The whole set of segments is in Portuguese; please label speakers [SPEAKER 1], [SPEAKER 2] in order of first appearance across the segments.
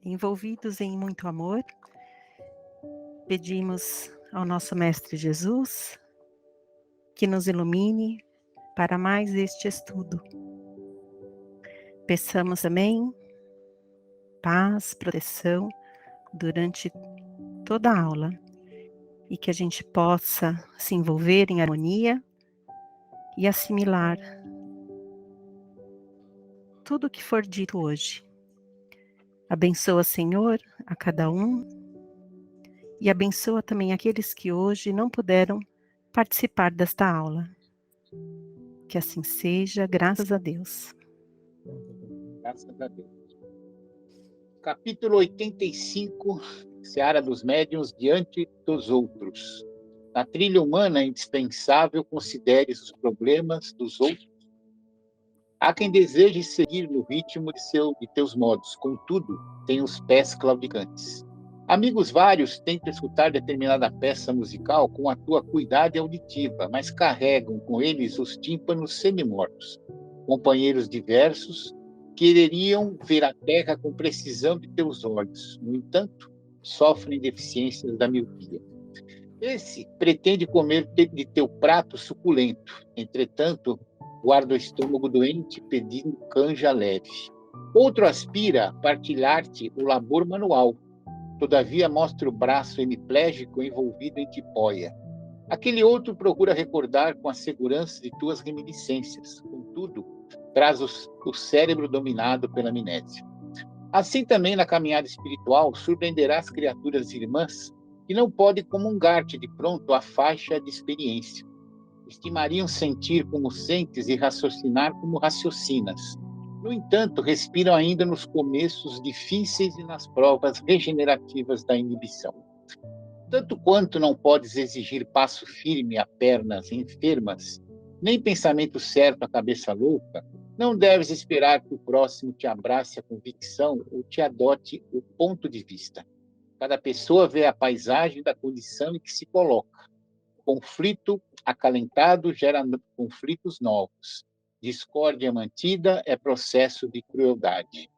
[SPEAKER 1] envolvidos em muito amor, pedimos ao nosso Mestre Jesus que nos ilumine para mais este estudo. Peçamos também paz, proteção durante toda a aula e que a gente possa se envolver em harmonia e assimilar tudo o que for dito hoje. Abençoa, Senhor, a cada um e abençoa também aqueles que hoje não puderam participar desta aula. Que assim seja, graças a Deus.
[SPEAKER 2] Graças a Deus. Capítulo 85, Seara dos Médiuns diante dos outros. Na trilha humana é indispensável consideres os problemas dos outros. Há quem deseje seguir no ritmo de teus modos, contudo, tem os pés claudicantes. Amigos vários tentam escutar determinada peça musical com a tua cuidade auditiva, mas carregam com eles os tímpanos semimortos. Companheiros diversos quereriam ver a terra com precisão de teus olhos. No entanto, sofrem deficiências da miopia. Esse pretende comer de teu prato suculento. Entretanto, guarda o estômago doente, pedindo canja leve. Outro aspira a partilhar-te o labor manual. Todavia mostra o braço hemiplégico envolvido em tipóia. Aquele outro procura recordar com a segurança de tuas reminiscências. Contudo, traz o cérebro dominado pela amnésia. Assim também na caminhada espiritual, surpreenderás criaturas irmãs que não podem comungar-te de pronto a faixa de experiência. Estimariam sentir como sentes e raciocinar como raciocinas. No entanto, respiram ainda nos começos difíceis e nas provas regenerativas da inibição. Tanto quanto não podes exigir passo firme a pernas enfermas, nem pensamento certo a cabeça louca, não deves esperar que o próximo te abrace a convicção ou te adote o ponto de vista. Cada pessoa vê a paisagem da condição em que se coloca. Conflito acalentado gera conflitos novos. Discórdia mantida é processo de crueldade.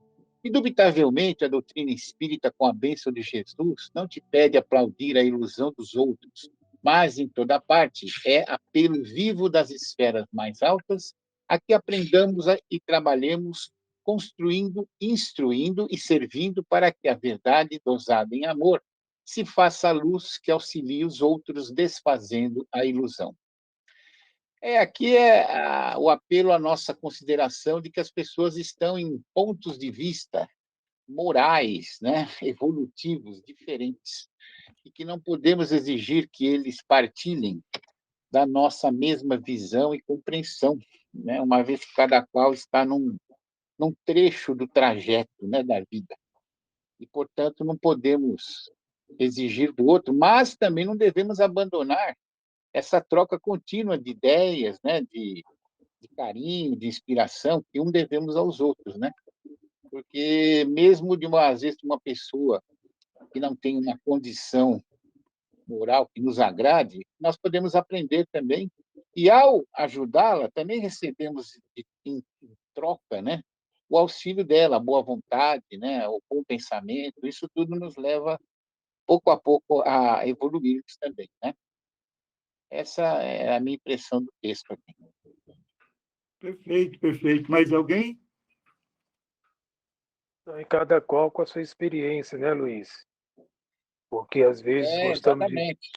[SPEAKER 2] Indubitavelmente, a doutrina espírita, com a bênção de Jesus, não te pede aplaudir a ilusão dos outros, mas, em toda parte, é apelo vivo das esferas mais altas a que aprendamos e trabalhemos construindo, instruindo e servindo para que a verdade, dosada em amor, se faça a luz que auxilie os outros desfazendo a ilusão. Aqui é o apelo à nossa consideração de que as pessoas estão em pontos de vista morais, né, evolutivos diferentes, e que não podemos exigir que eles partilhem da nossa mesma visão e compreensão, né, uma vez que cada qual está num trecho do trajeto, né, da vida. E, portanto, não podemos exigir do outro, mas também não devemos abandonar essa troca contínua de ideias, né, de carinho, de inspiração, que um devemos aos outros, né? Porque mesmo às vezes, de uma pessoa que não tem uma condição moral que nos agrade, nós podemos aprender também, e ao ajudá-la, também recebemos em troca, né, o auxílio dela, a boa vontade, né, o bom pensamento, isso tudo nos leva, pouco a pouco, a evoluirmos também, né? Essa é a minha impressão do texto aqui.
[SPEAKER 3] Perfeito, perfeito. Mais alguém?
[SPEAKER 4] E cada qual com a sua experiência, né, Luiz? Porque às vezes
[SPEAKER 2] Exatamente.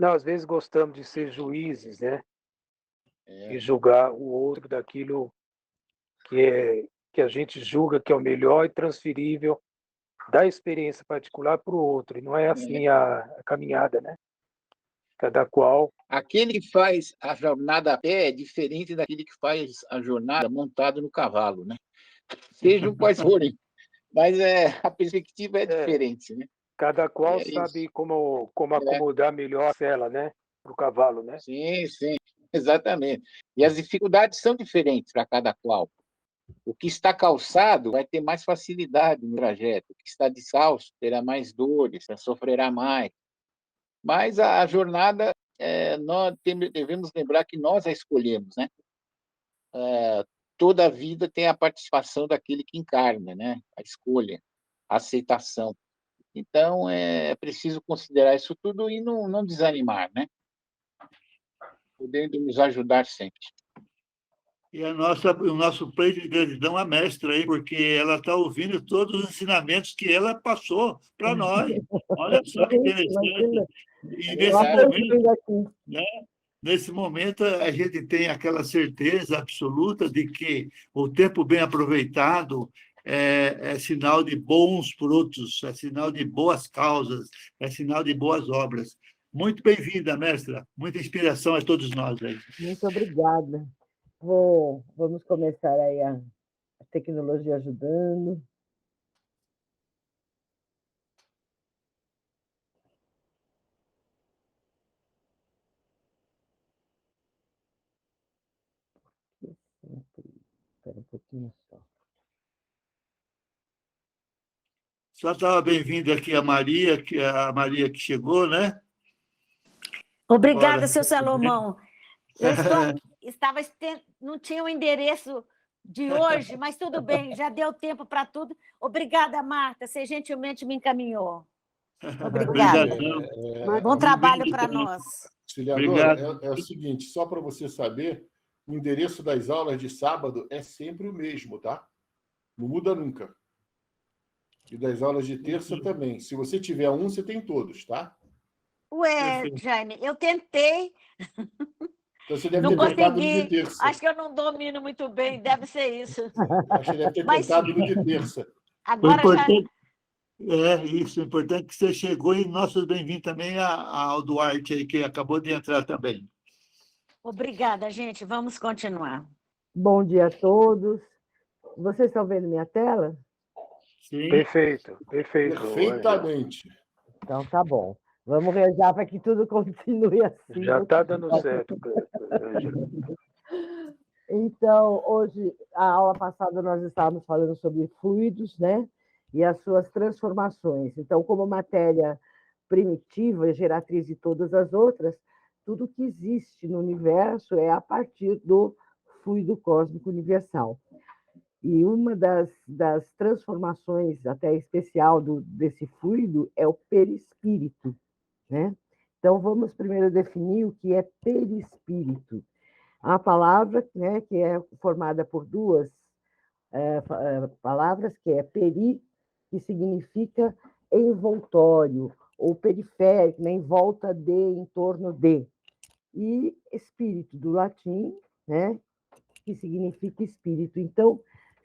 [SPEAKER 4] às vezes gostamos de ser juízes, né?
[SPEAKER 2] É.
[SPEAKER 4] E julgar o outro daquilo que a gente julga que é o melhor e transferível da experiência particular para o outro. E não é assim a caminhada, né? Cada qual.
[SPEAKER 2] Aquele que faz a jornada a pé é diferente daquele que faz a jornada montado no cavalo, né? Sejam quais forem, mas a perspectiva é diferente, né?
[SPEAKER 4] Cada qual sabe
[SPEAKER 2] isso.
[SPEAKER 4] como acomodar melhor a sela, né? Para o cavalo, né?
[SPEAKER 2] Sim, sim, exatamente. E as dificuldades são diferentes para cada qual. O que está calçado vai ter mais facilidade no trajeto, o que está descalço terá mais dores, sofrerá mais. Mas a jornada, nós devemos lembrar que nós a escolhemos, né? Toda a vida tem a participação daquele que encarna, né? A escolha. aceitação. Então, é preciso considerar isso tudo e não desanimar, né? Podendo nos ajudar sempre.
[SPEAKER 3] E o nosso pleito de gratidão à mestra aí, porque ela está ouvindo todos os ensinamentos que ela passou para nós. Olha só que interessante. E nesse momento, né, nesse momento, a gente tem aquela certeza absoluta de que o tempo bem aproveitado é sinal de bons frutos, é sinal de boas causas, é sinal de boas obras. Muito bem-vinda, mestra. Muita inspiração a todos nós aí.
[SPEAKER 5] Muito obrigada. Vamos começar aí a tecnologia ajudando. Espera um pouquinho só.
[SPEAKER 3] Só estava bem-vindo aqui a Maria que chegou, né?
[SPEAKER 6] Obrigada,
[SPEAKER 3] Ora,
[SPEAKER 6] seu Salomão. Não tinha o endereço de hoje, mas tudo bem, já deu tempo para tudo. Obrigada, Marta, você gentilmente me encaminhou. Obrigada. Bom trabalho para nós.
[SPEAKER 7] Auxiliadora, é o seguinte, só para você saber, o endereço das aulas de sábado é sempre o mesmo, tá? Não muda nunca. E das aulas de terça também. Se você tiver um, você tem todos, tá?
[SPEAKER 6] Ué, Jaime, eu tentei.
[SPEAKER 7] Então você deve
[SPEAKER 6] Não
[SPEAKER 7] ter tentado no
[SPEAKER 6] consegui.
[SPEAKER 7] de terça.
[SPEAKER 6] Acho que eu não domino muito bem, deve ser isso.
[SPEAKER 7] Acho que deve ter tentado no de terça.
[SPEAKER 6] Agora
[SPEAKER 3] isso, é importante que você chegou e nossos bem-vindos também ao Duarte, aí, que acabou de entrar também.
[SPEAKER 6] Obrigada, gente. Vamos continuar.
[SPEAKER 5] Bom dia a todos. Vocês estão vendo minha tela?
[SPEAKER 3] Sim.
[SPEAKER 4] Perfeito.
[SPEAKER 7] Perfeitamente.
[SPEAKER 5] Então tá bom. Vamos rezar para que tudo continue assim.
[SPEAKER 4] Já está dando certo, Ângela.
[SPEAKER 5] Então, hoje, a aula passada, nós estávamos falando sobre fluidos, né? E as suas transformações. Então, como matéria primitiva, geratriz de todas as outras, tudo que existe no universo é a partir do fluido cósmico universal. E uma das transformações até especial desse fluido é o perispírito, né? Então, vamos primeiro definir o que é perispírito. A palavra, né, que é formada por duas palavras, que é peri, que significa envoltório, ou periférico, né, em volta de, em torno de. E espírito, do latim, né, que significa espírito. Então,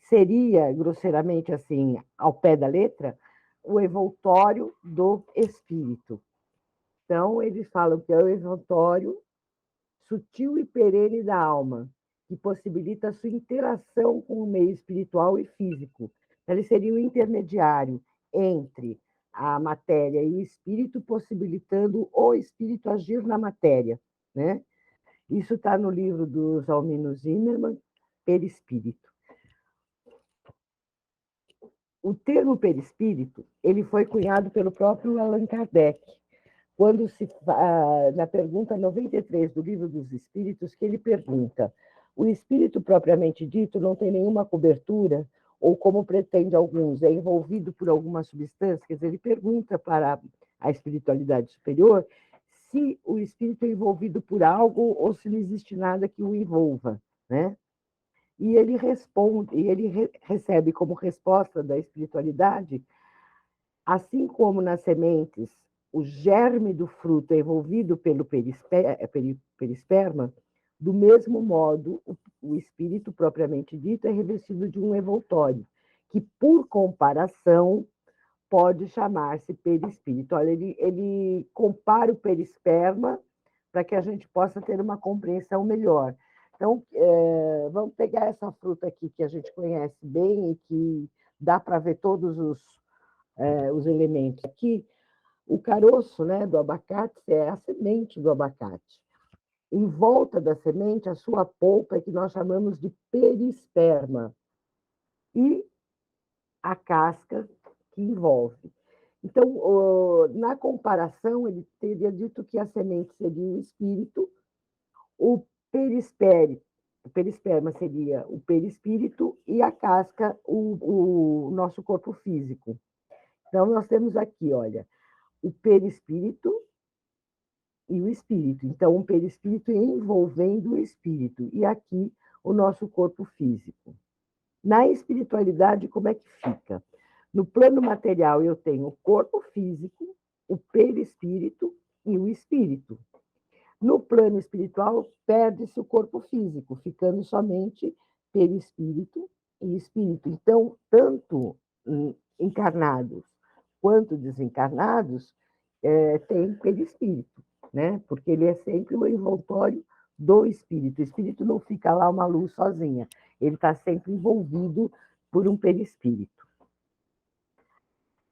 [SPEAKER 5] seria, grosseiramente assim, ao pé da letra, o envoltório do espírito. Então, eles falam que é o envoltório sutil e perene da alma, que possibilita a sua interação com o meio espiritual e físico. Ele seria o intermediário entre a matéria e o espírito, possibilitando o espírito agir na matéria, né? Isso está no livro do Zalmino Zimmermann, Perispírito. O termo perispírito ele foi cunhado pelo próprio Allan Kardec, quando na pergunta 93 do Livro dos Espíritos, que ele pergunta: o espírito propriamente dito não tem nenhuma cobertura, ou como pretende alguns, é envolvido por alguma substância? Quer dizer, ele pergunta para a espiritualidade superior se o espírito é envolvido por algo ou se não existe nada que o envolva, né? E ele responde, e ele recebe como resposta da espiritualidade, assim como nas sementes o germe do fruto é envolvido pelo perisperma, do mesmo modo o espírito propriamente dito é revestido de um envoltório, que por comparação pode chamar-se perispírito. Olha, ele compara o perisperma para que a gente possa ter uma compreensão melhor. Então, vamos pegar essa fruta aqui que a gente conhece bem e que dá para ver todos os elementos aqui. O caroço, né, do abacate é a semente do abacate. Em volta da semente, a sua polpa é que nós chamamos de perisperma. E a casca que envolve. Então, na comparação, ele teria dito que a semente seria o espírito, o perisperma seria o perispírito e a casca o nosso corpo físico. Então, nós temos aqui, olha, o perispírito e o espírito. Então, um perispírito envolvendo o espírito. E aqui, o nosso corpo físico. Na espiritualidade, como é que fica? No plano material, eu tenho o corpo físico, o perispírito e o espírito. No plano espiritual, perde-se o corpo físico, ficando somente perispírito e espírito. Então, tanto encarnados quanto desencarnados têm perispírito, né? Porque ele é sempre o envoltório do espírito. O espírito não fica lá uma luz sozinha, ele está sempre envolvido por um perispírito.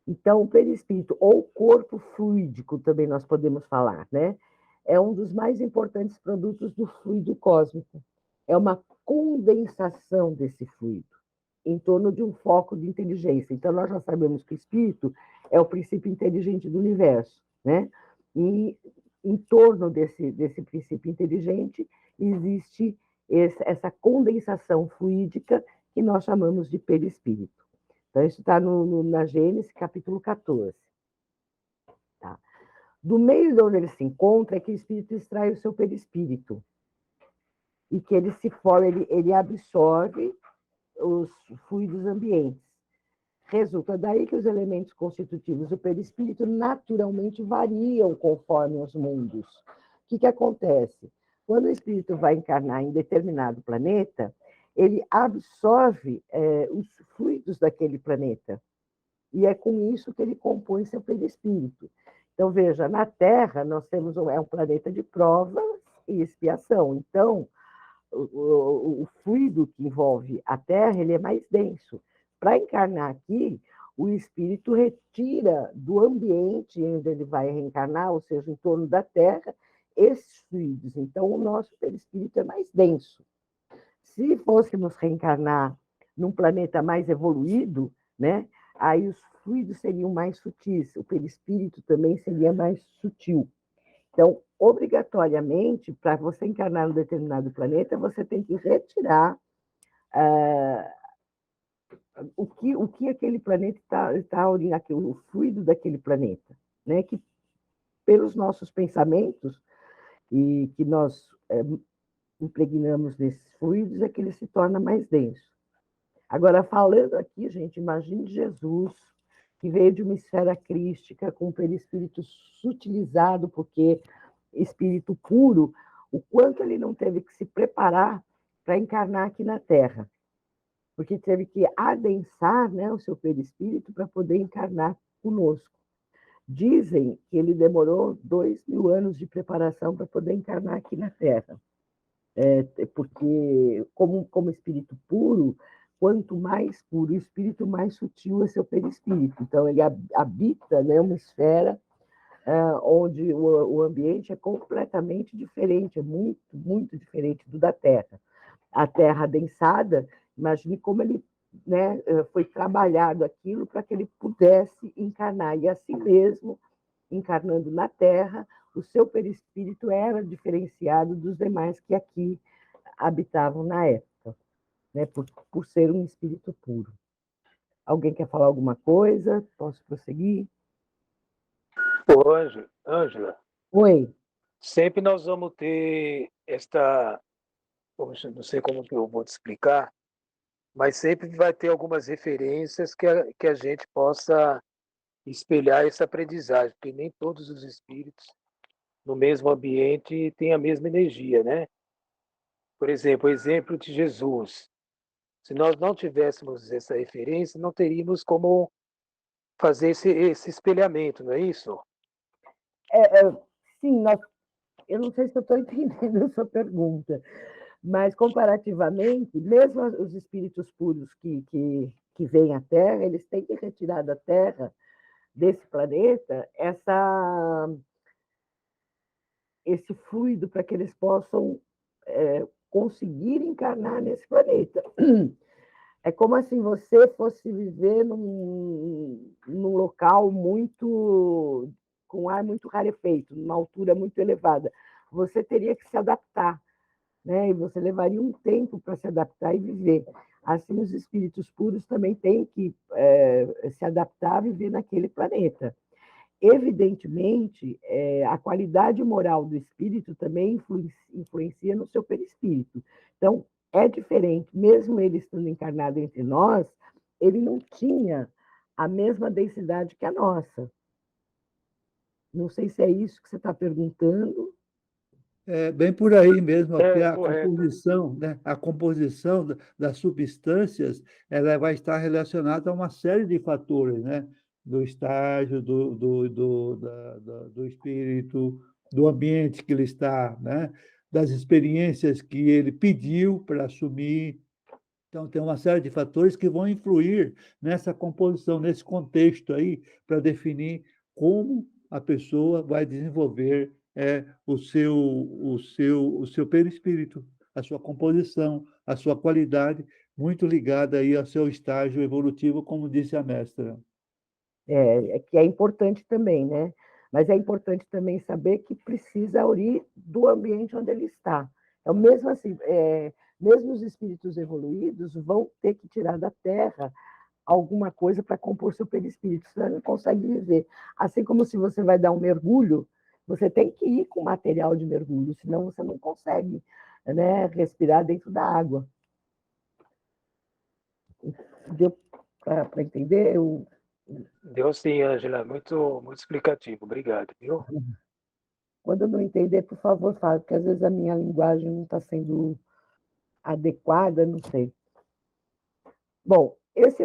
[SPEAKER 5] Então, o perispírito, ou corpo fluídico, também nós podemos falar, né? É um dos mais importantes produtos do fluido cósmico. É uma condensação desse fluido em torno de um foco de inteligência. Então, nós já sabemos que o espírito é o princípio inteligente do universo, né? E em torno desse princípio inteligente existe essa condensação fluídica que nós chamamos de perispírito. Então, isso está na Gênesis, capítulo 14. Tá? Do meio de onde ele se encontra é que o espírito extrai o seu perispírito. E que ele se forma, ele absorve os fluidos ambientes. Resulta daí que os elementos constitutivos do perispírito naturalmente variam conforme os mundos. O que acontece? Quando o espírito vai encarnar em determinado planeta, ele absorve os fluidos daquele planeta. E é com isso que ele compõe seu perispírito. Então, veja, na Terra, nós temos um planeta de provas e expiação. Então, o fluido que envolve a Terra ele é mais denso. Para encarnar aqui, o espírito retira do ambiente onde ele vai reencarnar, ou seja, em torno da Terra, esses fluidos. Então, o nosso perispírito é mais denso. Se fôssemos reencarnar num planeta mais evoluído, né, aí os fluidos seriam mais sutis, o perispírito também seria mais sutil. Então, obrigatoriamente, para você encarnar num determinado planeta, você tem que retirar o que aquele planeta está o fluido daquele planeta, né? Que pelos nossos pensamentos e que nós impregnamos desses fluidos é que ele se torna mais denso. Agora, falando aqui, gente, imagine Jesus, que veio de uma esfera crística, com o perispírito sutilizado, porque espírito puro, o quanto ele não teve que se preparar para encarnar aqui na Terra. Porque teve que adensar, né, o seu perispírito para poder encarnar conosco. Dizem que ele demorou 2.000 anos de preparação para poder encarnar aqui na Terra. Porque, como espírito puro, quanto mais puro o espírito, mais sutil é seu perispírito. Então, ele habita, né, uma esfera onde o ambiente é completamente diferente, é muito, muito diferente do da Terra. A Terra adensada, imagine como ele, né, foi trabalhado aquilo para que ele pudesse encarnar. E assim mesmo, encarnando na Terra, o seu perispírito era diferenciado dos demais que aqui habitavam na época, né, por ser um espírito puro. Alguém quer falar alguma coisa? Posso prosseguir?
[SPEAKER 4] Ô, Ângela.
[SPEAKER 5] Oi.
[SPEAKER 4] Sempre nós vamos ter não sei como que eu vou te explicar, mas sempre vai ter algumas referências que a gente possa espelhar essa aprendizagem, porque nem todos os espíritos no mesmo ambiente têm a mesma energia, né? Por exemplo, o exemplo de Jesus. Se nós não tivéssemos essa referência, não teríamos como fazer esse espelhamento, não é isso?
[SPEAKER 5] Sim, eu não sei se eu estou entendendo a sua pergunta, mas comparativamente, mesmo os espíritos puros que vêm à Terra, eles têm que retirar da Terra, desse planeta, esse fluido para que eles possam conseguir encarnar nesse planeta. É como assim você fosse viver num local com ar muito rarefeito, numa altura muito elevada. Você teria que se adaptar, né? E você levaria um tempo para se adaptar e viver. assim os espíritos puros também têm que se adaptar a viver naquele planeta. Evidentemente, a qualidade moral do espírito também influencia no seu perispírito. Então, é diferente, mesmo ele estando encarnado entre nós, ele não tinha a mesma densidade que a nossa. Não sei se é isso que você está perguntando.
[SPEAKER 3] É bem por aí mesmo, porque a
[SPEAKER 4] correto.
[SPEAKER 3] composição, né, a composição das substâncias, ela vai estar relacionada a uma série de fatores, né? Do estágio, do espírito, do ambiente que ele está, né? Das experiências que ele pediu para assumir. Então, tem uma série de fatores que vão influir nessa composição, nesse contexto aí, para definir como a pessoa vai desenvolver o seu perispírito, a sua composição, a sua qualidade, muito ligada aí ao seu estágio evolutivo, como disse a mestra.
[SPEAKER 5] Que é importante também, né? Mas é importante também saber que precisa aurir do ambiente onde ele está. Então, mesmo assim, mesmo os espíritos evoluídos vão ter que tirar da Terra alguma coisa para compor seu perispírito, senão não consegue viver. Assim como se você vai dar um mergulho, você tem que ir com material de mergulho, senão você não consegue, né, respirar dentro da água. Deu para entender?
[SPEAKER 4] Deu sim, Ângela, muito, muito explicativo. Obrigado, viu?
[SPEAKER 5] Quando não entender, por favor, fale, porque às vezes a minha linguagem não está sendo adequada, não sei. Bom,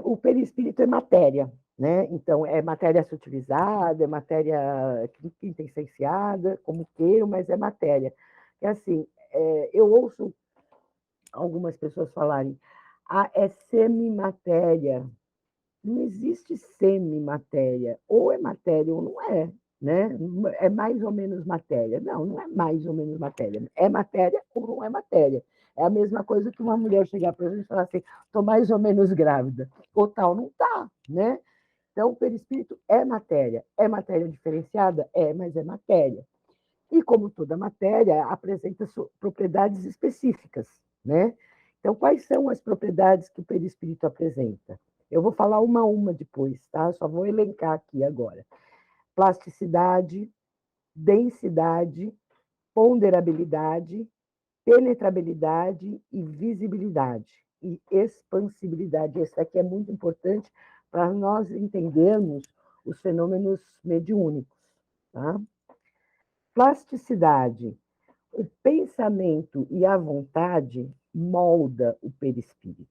[SPEAKER 5] o perispírito é matéria, né? Então, é matéria sutilizada, é matéria quintessenciada, como queiram, mas é matéria. É assim, eu ouço algumas pessoas falarem, é semimatéria. Não existe semimatéria. Ou é matéria ou não é, né? É mais ou menos matéria. Não, não é mais ou menos matéria. É matéria ou não é matéria. É a mesma coisa que uma mulher chegar para a gente e falar assim, estou mais ou menos grávida. Ou tal, não está, né? Então, o perispírito é matéria. É matéria diferenciada? Mas é matéria. E, como toda matéria, apresenta propriedades específicas, né? Então, quais são as propriedades que o perispírito apresenta? Eu vou falar uma a uma depois, tá? Só vou elencar aqui agora. Plasticidade, densidade, ponderabilidade, penetrabilidade e visibilidade. E expansibilidade. Esse aqui é muito importante para nós entendermos os fenômenos mediúnicos, tá? Plasticidade. O pensamento e a vontade molda o perispírito.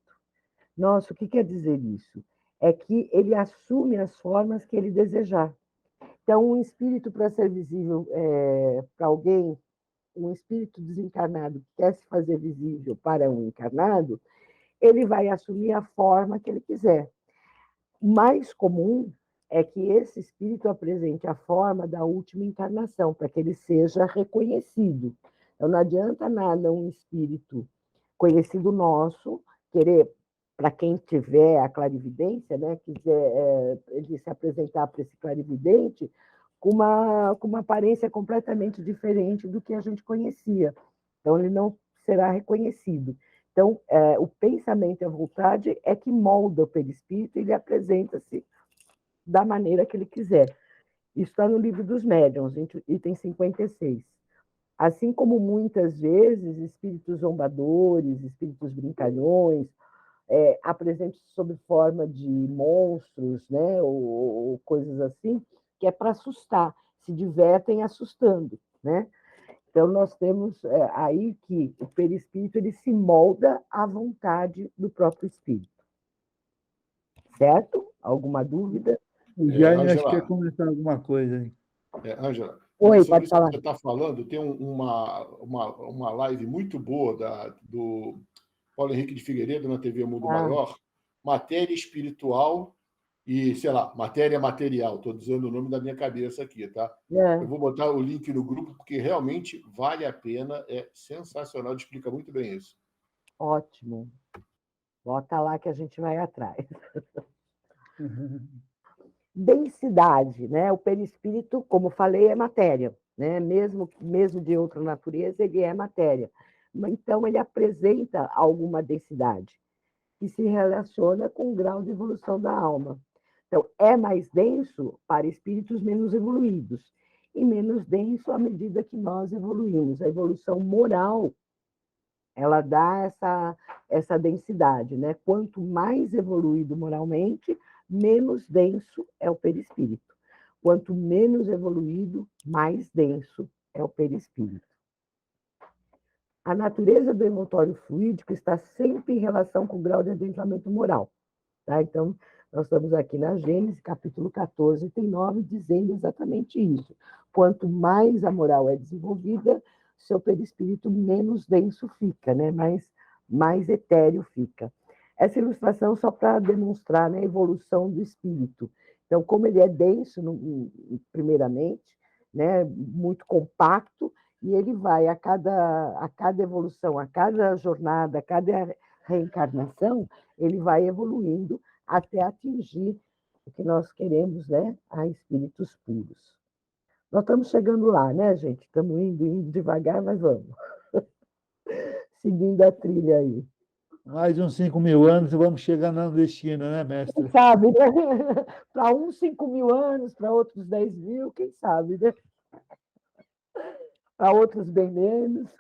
[SPEAKER 5] Nossa, o que quer dizer isso? É que ele assume as formas que ele desejar. Então, um espírito, para ser visível para alguém, um espírito desencarnado que quer se fazer visível para um encarnado, ele vai assumir a forma que ele quiser. O mais comum é que esse espírito apresente a forma da última encarnação, para que ele seja reconhecido. Então, não adianta nada um espírito conhecido nosso querer, para quem tiver a clarividência, né, quiser ele se apresentar para esse clarividente com uma aparência completamente diferente do que a gente conhecia. Então, ele não será reconhecido. Então, o pensamento e a vontade é que molda o perispírito e ele apresenta-se da maneira que ele quiser. Isso está no livro dos médiuns, item 56. Assim como muitas vezes espíritos zombadores, espíritos brincalhões, apresentam sob forma de monstros, né, ou coisas assim, que é para assustar, se divertem assustando, né? Então, nós temos aí que o perispírito ele se molda à vontade do próprio espírito. Certo? Alguma dúvida?
[SPEAKER 3] O Jaime acho que quer comentar alguma coisa aí.
[SPEAKER 7] Ângela,
[SPEAKER 5] Oi,
[SPEAKER 7] sobre
[SPEAKER 5] pode
[SPEAKER 7] isso que
[SPEAKER 5] falar.
[SPEAKER 7] você está falando, tem uma live muito boa do Paulo Henrique de Figueiredo na TV Mundo Maior, Matéria Espiritual e, sei lá, Matéria Material. Estou dizendo o nome da minha cabeça aqui, tá? Eu vou botar o link no grupo, porque realmente vale a pena, é sensacional, explica muito bem isso.
[SPEAKER 5] Ótimo. Bota lá que a gente vai atrás. Densidade, né? O perispírito, como falei, é matéria, né? Mesmo de outra natureza, ele é matéria. Então, ele apresenta alguma densidade. que se relaciona com o grau de evolução da alma. Então, é mais denso para espíritos menos evoluídos e menos denso à medida que nós evoluímos. A evolução moral, ela dá essa densidade, né? Quanto mais evoluído moralmente, menos denso é o perispírito. Quanto menos evoluído, mais denso é o perispírito. A natureza do envoltório fluídico está sempre em relação com o grau de adentramento moral. Tá? Então, nós estamos aqui na Gênesis, capítulo 14, item 9, dizendo exatamente isso. Quanto mais a moral é desenvolvida, seu perispírito menos denso fica, né? mais etéreo fica. Essa ilustração só para demonstrar, né, a evolução do espírito. Então, como ele é denso, primeiramente, né, muito compacto, e ele vai, a cada evolução, a cada jornada, a cada reencarnação, ele vai evoluindo até atingir o que nós queremos, né, a espíritos puros. Nós estamos chegando lá, né, gente? Estamos indo devagar, mas vamos. Seguindo a trilha aí.
[SPEAKER 3] Mais uns 5.000 anos e vamos chegar no destino, né, mestre?
[SPEAKER 5] Quem sabe, né? Para uns 5.000 anos, para outros 10.000, quem sabe, né? Para outros bem menos.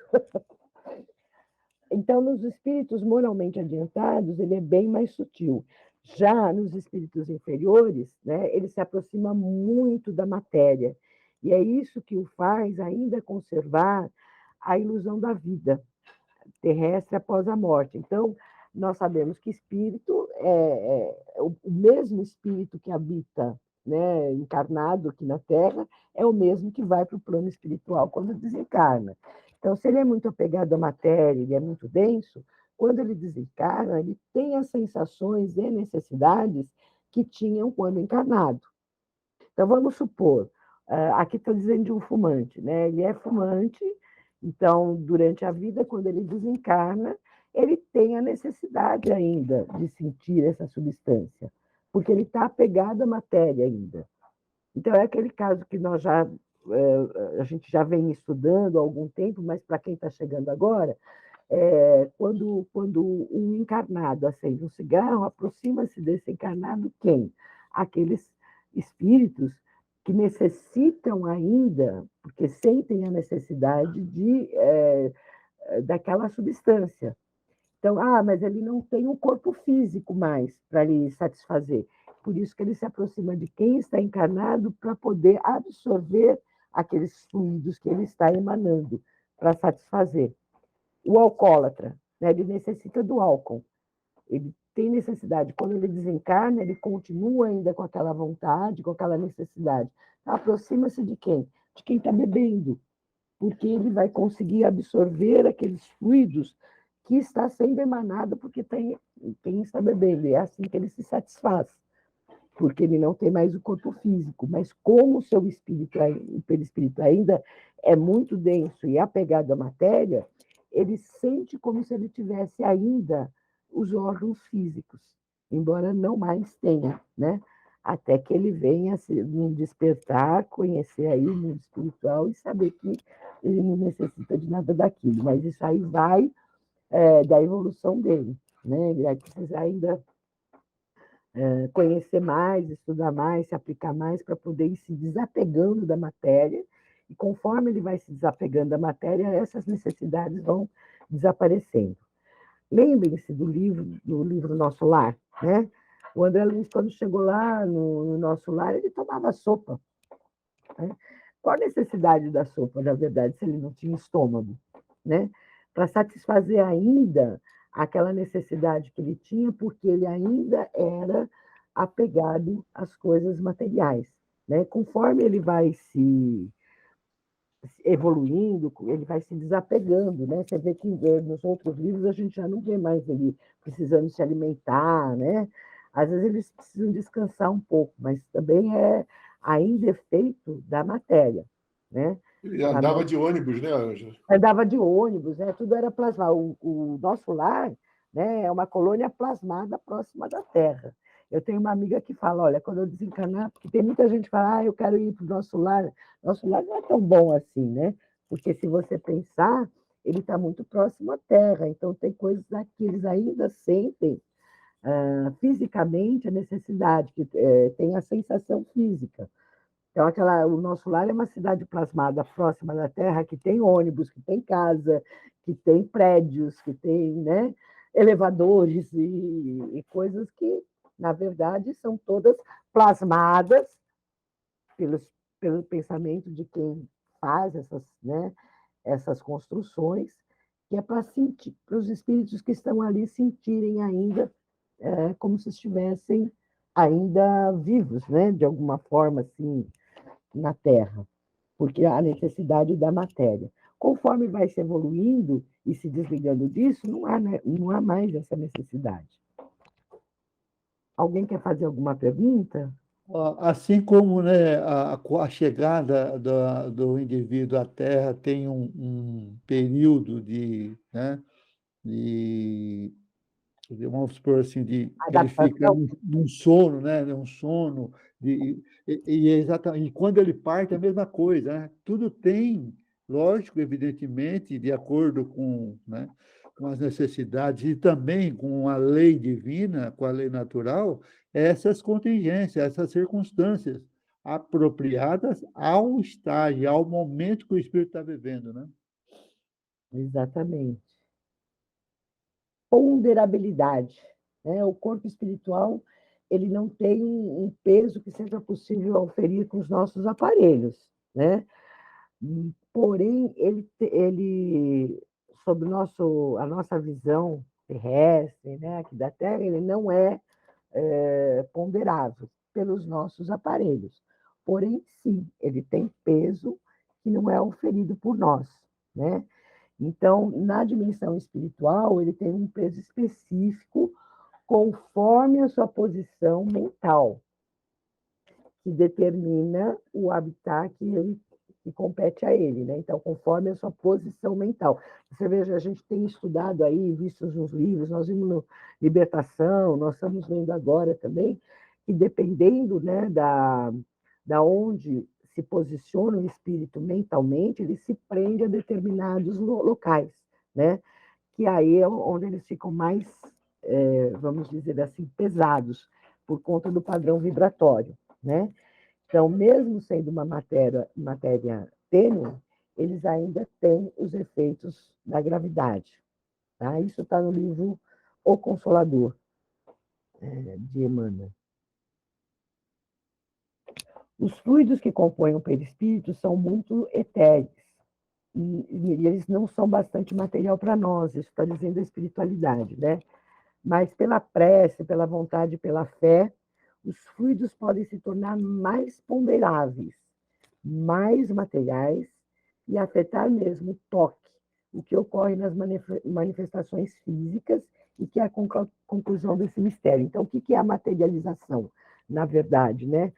[SPEAKER 5] Então, nos espíritos moralmente adiantados, ele é bem mais sutil. Já nos espíritos inferiores, né, ele se aproxima muito da matéria. E é isso que o faz ainda conservar a ilusão da vida terrestre após a morte. Então, nós sabemos que espírito o mesmo espírito que habita, né, encarnado aqui na Terra, é o mesmo que vai para o plano espiritual quando desencarna. Então, se ele é muito apegado à matéria, ele é muito denso, quando ele desencarna, ele tem as sensações e necessidades que tinham quando encarnado. Então, vamos supor, aqui está dizendo de um fumante, né? Ele é fumante, então, durante a vida, quando ele desencarna, ele tem a necessidade ainda de sentir essa substância, porque ele está apegado à matéria ainda. Então, é aquele caso que a gente já vem estudando há algum tempo, mas para quem está chegando agora, quando um encarnado acende um cigarro, aproxima-se desse encarnado quem? Aqueles espíritos que necessitam ainda, porque sentem a necessidade daquela substância. Então, mas ele não tem um corpo físico mais para lhe satisfazer. Por isso que ele se aproxima de quem está encarnado para poder absorver aqueles fluidos que ele está emanando para satisfazer. O alcoólatra, né, ele necessita do álcool. Ele tem necessidade. Quando ele desencarna, ele continua ainda com aquela vontade, com aquela necessidade. Aproxima-se de quem? De quem está bebendo, porque ele vai conseguir absorver aqueles fluidos que está sendo emanado porque tem quem está bebendo. É assim que ele se satisfaz, porque ele não tem mais o corpo físico. Mas como o seu espírito, o perispírito ainda é muito denso e apegado à matéria, ele sente como se ele tivesse ainda os órgãos físicos, embora não mais tenha, né? Até que ele venha a se despertar, conhecer aí o mundo espiritual e saber que ele não necessita de nada daquilo. Mas isso aí vai da evolução dele, né? Ele vai precisar ainda conhecer mais, estudar mais, se aplicar mais para poder ir se desapegando da matéria. E conforme ele vai se desapegando da matéria, essas necessidades vão desaparecendo. Lembrem-se do livro Nosso Lar, né? O André Luiz, quando chegou lá no Nosso Lar, ele tomava sopa, né? Qual a necessidade da sopa, na verdade, se ele não tinha estômago, né? Para satisfazer ainda aquela necessidade que ele tinha, porque ele ainda era apegado às coisas materiais, né? Conforme ele vai se evoluindo, ele vai se desapegando, né? Você vê que nos outros livros a gente já não vê mais ele precisando se alimentar, né? Às vezes eles precisam descansar um pouco, mas também é ainda efeito da matéria, né?
[SPEAKER 7] Ele andava de ônibus, né, Ângela?
[SPEAKER 5] Andava de ônibus, né? Tudo era plasmado. O Nosso Lar, né, é uma colônia plasmada próxima da Terra. Eu tenho uma amiga que fala, olha, quando eu desencarnar, porque tem muita gente que fala, eu quero ir para o Nosso Lar. Nosso Lar não é tão bom assim, né? Porque se você pensar, ele está muito próximo à Terra, então tem coisas que eles ainda sentem fisicamente a necessidade, que tem a sensação física. Então, o nosso lar é uma cidade plasmada próxima da Terra, que tem ônibus, que tem casa, que tem prédios, que tem, né, elevadores e coisas que, na verdade, são todas plasmadas pelo pensamento de quem faz essas construções, que é para os espíritos que estão ali sentirem ainda como se estivessem ainda vivos, né, de alguma forma, assim, na Terra, porque há a necessidade da matéria. Conforme vai se evoluindo e se desligando disso, não há mais essa necessidade. Alguém quer fazer alguma pergunta?
[SPEAKER 3] Assim como, né, a chegada do indivíduo à Terra tem um período né, de vamos supor assim, que ele fica num sono, né? Um sono, exatamente, e quando ele parte, é a mesma coisa, né? Tudo tem, lógico, evidentemente, de acordo com, né, com as necessidades e também com a lei divina, com a lei natural, essas contingências, essas circunstâncias apropriadas ao estágio, ao momento que o espírito está vivendo, né?
[SPEAKER 5] Exatamente. Ponderabilidade, né? O corpo espiritual, ele não tem um peso que seja possível auferir com os nossos aparelhos, né? Porém, ele sob a nossa visão terrestre, né, aqui da Terra, ele não é ponderável pelos nossos aparelhos. Porém, sim, ele tem peso que não é oferido por nós, né? Então, na dimensão espiritual, ele tem um peso específico conforme a sua posição mental, que determina o habitat que compete a ele, né? Então, conforme a sua posição mental. Você veja, a gente tem estudado aí, visto nos livros, nós vimos no Libertação, nós estamos lendo agora também, que dependendo, né, da onde se posiciona o espírito mentalmente, ele se prende a determinados locais, né? Que aí é onde eles ficam mais, vamos dizer assim, pesados, por conta do padrão vibratório, né? Então, mesmo sendo uma matéria tênue, eles ainda têm os efeitos da gravidade. Tá? Isso está no livro O Consolador, de Emmanuel. Os fluidos que compõem o perispírito são muito etéreos, e eles não são bastante material para nós, isso está dizendo a espiritualidade, né? Mas pela prece, pela vontade, pela fé, os fluidos podem se tornar mais ponderáveis, mais materiais e afetar mesmo o toque, o que ocorre nas manifestações físicas e que é a conclusão desse mistério. Então, o que é a materialização, na verdade, né?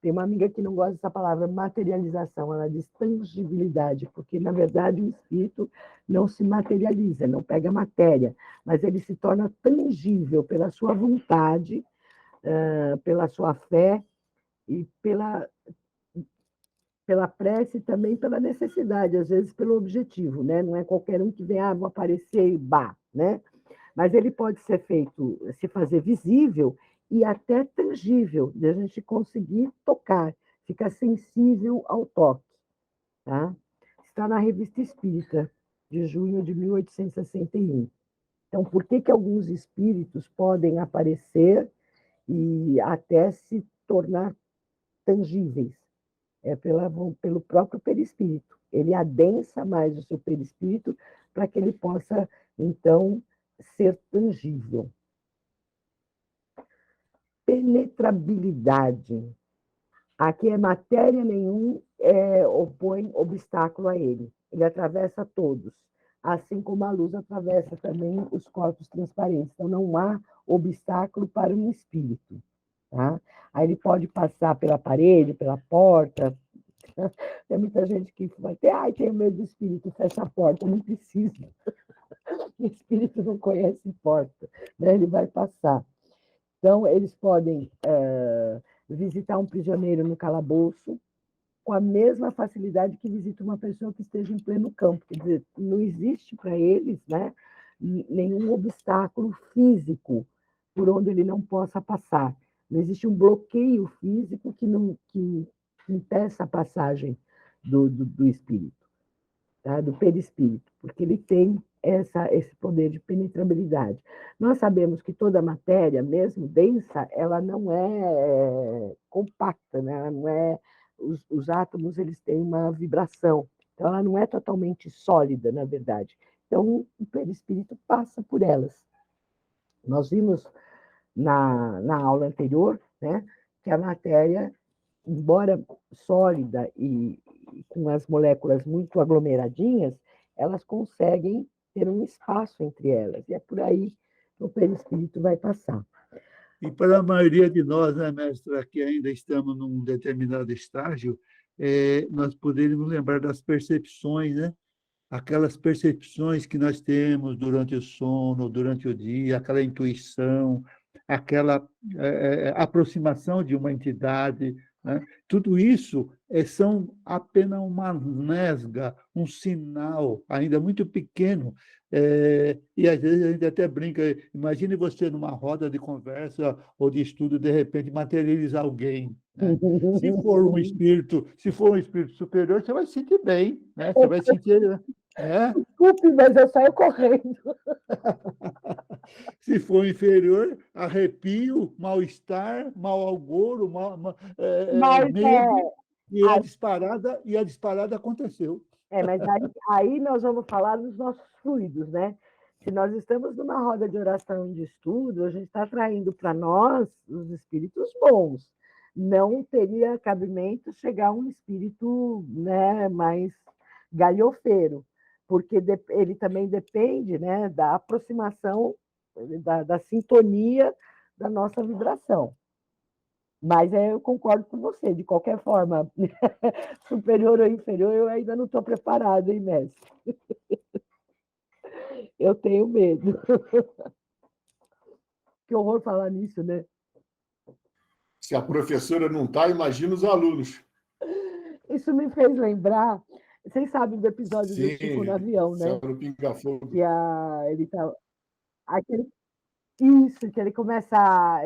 [SPEAKER 5] Tem uma amiga que não gosta dessa palavra materialização, ela diz tangibilidade, porque, na verdade, o espírito não se materializa, não pega matéria, mas ele se torna tangível pela sua vontade, pela sua fé e pela prece e também pela necessidade, às vezes pelo objetivo, né? Não é qualquer um que vem, vou aparecer e né? Mas ele pode ser feito, se fazer visível e até tangível, de a gente conseguir tocar, ficar sensível ao toque. Tá? Está na Revista Espírita, de junho de 1861. Então, por que alguns espíritos podem aparecer e até se tornar tangíveis? É pelo próprio perispírito. Ele adensa mais o seu perispírito para que ele possa, então, ser tangível. Penetrabilidade. Aqui é matéria nenhum opõe obstáculo a ele. Ele atravessa todos, assim como a luz atravessa também os corpos transparentes. Então, não há obstáculo para um espírito. Tá? Aí ele pode passar pela parede, pela porta. Tem muita gente que vai ter, tenho medo do espírito, fecha a porta. Não precisa. O espírito não conhece porta, né? Ele vai passar. Então, eles podem visitar um prisioneiro no calabouço com a mesma facilidade que visita uma pessoa que esteja em pleno campo. Quer dizer, não existe para eles, né, nenhum obstáculo físico por onde ele não possa passar. Não existe um bloqueio físico que impeça a passagem do espírito, tá? Do perispírito, porque ele tem esse poder de penetrabilidade. Nós sabemos que toda matéria, mesmo densa, ela não é compacta, né? Ela não é, os átomos eles têm uma vibração, então ela não é totalmente sólida, na verdade. Então, o perispírito passa por elas. Nós vimos na aula anterior, né, que a matéria, embora sólida e com as moléculas muito aglomeradinhas, elas conseguem ter um espaço entre elas, e é por aí que o perispírito vai passar.
[SPEAKER 3] E para a maioria de nós, né, mestra, que ainda estamos num determinado estágio, nós poderíamos lembrar das percepções, né? Aquelas percepções que nós temos durante o sono, durante o dia, aquela intuição, aquela aproximação de uma entidade, né? Tudo isso são apenas uma nesga, um sinal ainda muito pequeno. E às vezes a gente até brinca, imagine você numa roda de conversa ou de estudo, de repente, materializar alguém, né? Se for um espírito superior, você vai se sentir bem, né? Você vai sentir...
[SPEAKER 5] Desculpe, mas eu saio correndo.
[SPEAKER 3] Se for inferior, arrepio, mal-estar, mau agouro, medo, e a disparada aconteceu.
[SPEAKER 5] Mas aí nós vamos falar dos nossos fluidos, né? Se nós estamos numa roda de oração de estudo, a gente está atraindo para nós os espíritos bons. Não teria cabimento chegar um espírito, né, mais galhofeiro, porque ele também depende, né, da aproximação, da sintonia da nossa vibração. Mas eu concordo com você, de qualquer forma, superior ou inferior, eu ainda não estou preparada, hein, mestre? Eu tenho medo. Que horror falar nisso, né?
[SPEAKER 7] Se a professora não está, imagina os alunos.
[SPEAKER 5] Isso me fez lembrar... Vocês sabem do episódio do Chico no avião, né?
[SPEAKER 7] No pinga-fogo.
[SPEAKER 5] Que ele tá... Isso, que ele começa...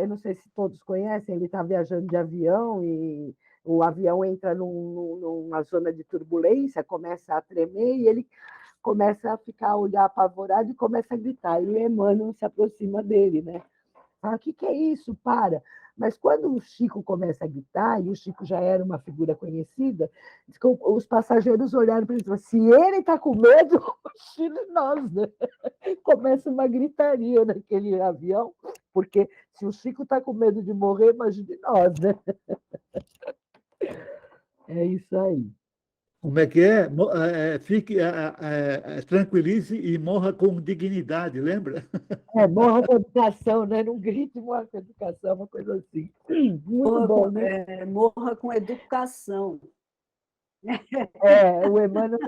[SPEAKER 5] Eu não sei se todos conhecem, ele está viajando de avião e o avião entra numa zona de turbulência, começa a tremer e ele começa a olhar apavorado e começa a gritar. E o Emmanuel se aproxima dele, né? Fala, o que é isso? Para! Mas quando o Chico começa a gritar, e o Chico já era uma figura conhecida, os passageiros olharam para ele e falaram, se ele está com medo, imagine nós, né? Começa uma gritaria naquele avião, porque se o Chico está com medo de morrer, imagine nós, né? É isso aí.
[SPEAKER 3] Como é que é? Fique, tranquilize e morra com dignidade, lembra?
[SPEAKER 5] Morra com educação, né? Não grite, morra com educação, uma coisa assim. Muito bom, né?
[SPEAKER 8] Morra com educação.
[SPEAKER 5] O Emmanuel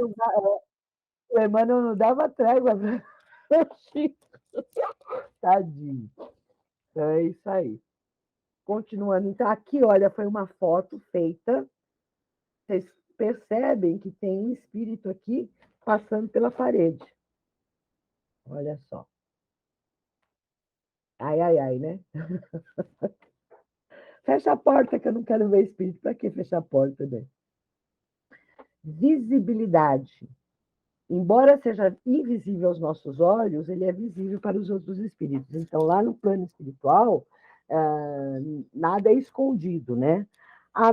[SPEAKER 5] não dava trégua para o Chico. Tadinho. É isso aí. Continuando. Então, aqui, olha, foi uma foto feita. Vocês percebem que tem um espírito aqui passando pela parede. Olha só. Ai, ai, ai, né? Fecha a porta, que eu não quero ver espírito. Para que fechar a porta, né? Visibilidade. Embora seja invisível aos nossos olhos, ele é visível para os outros espíritos. Então, lá no plano espiritual, nada é escondido, né?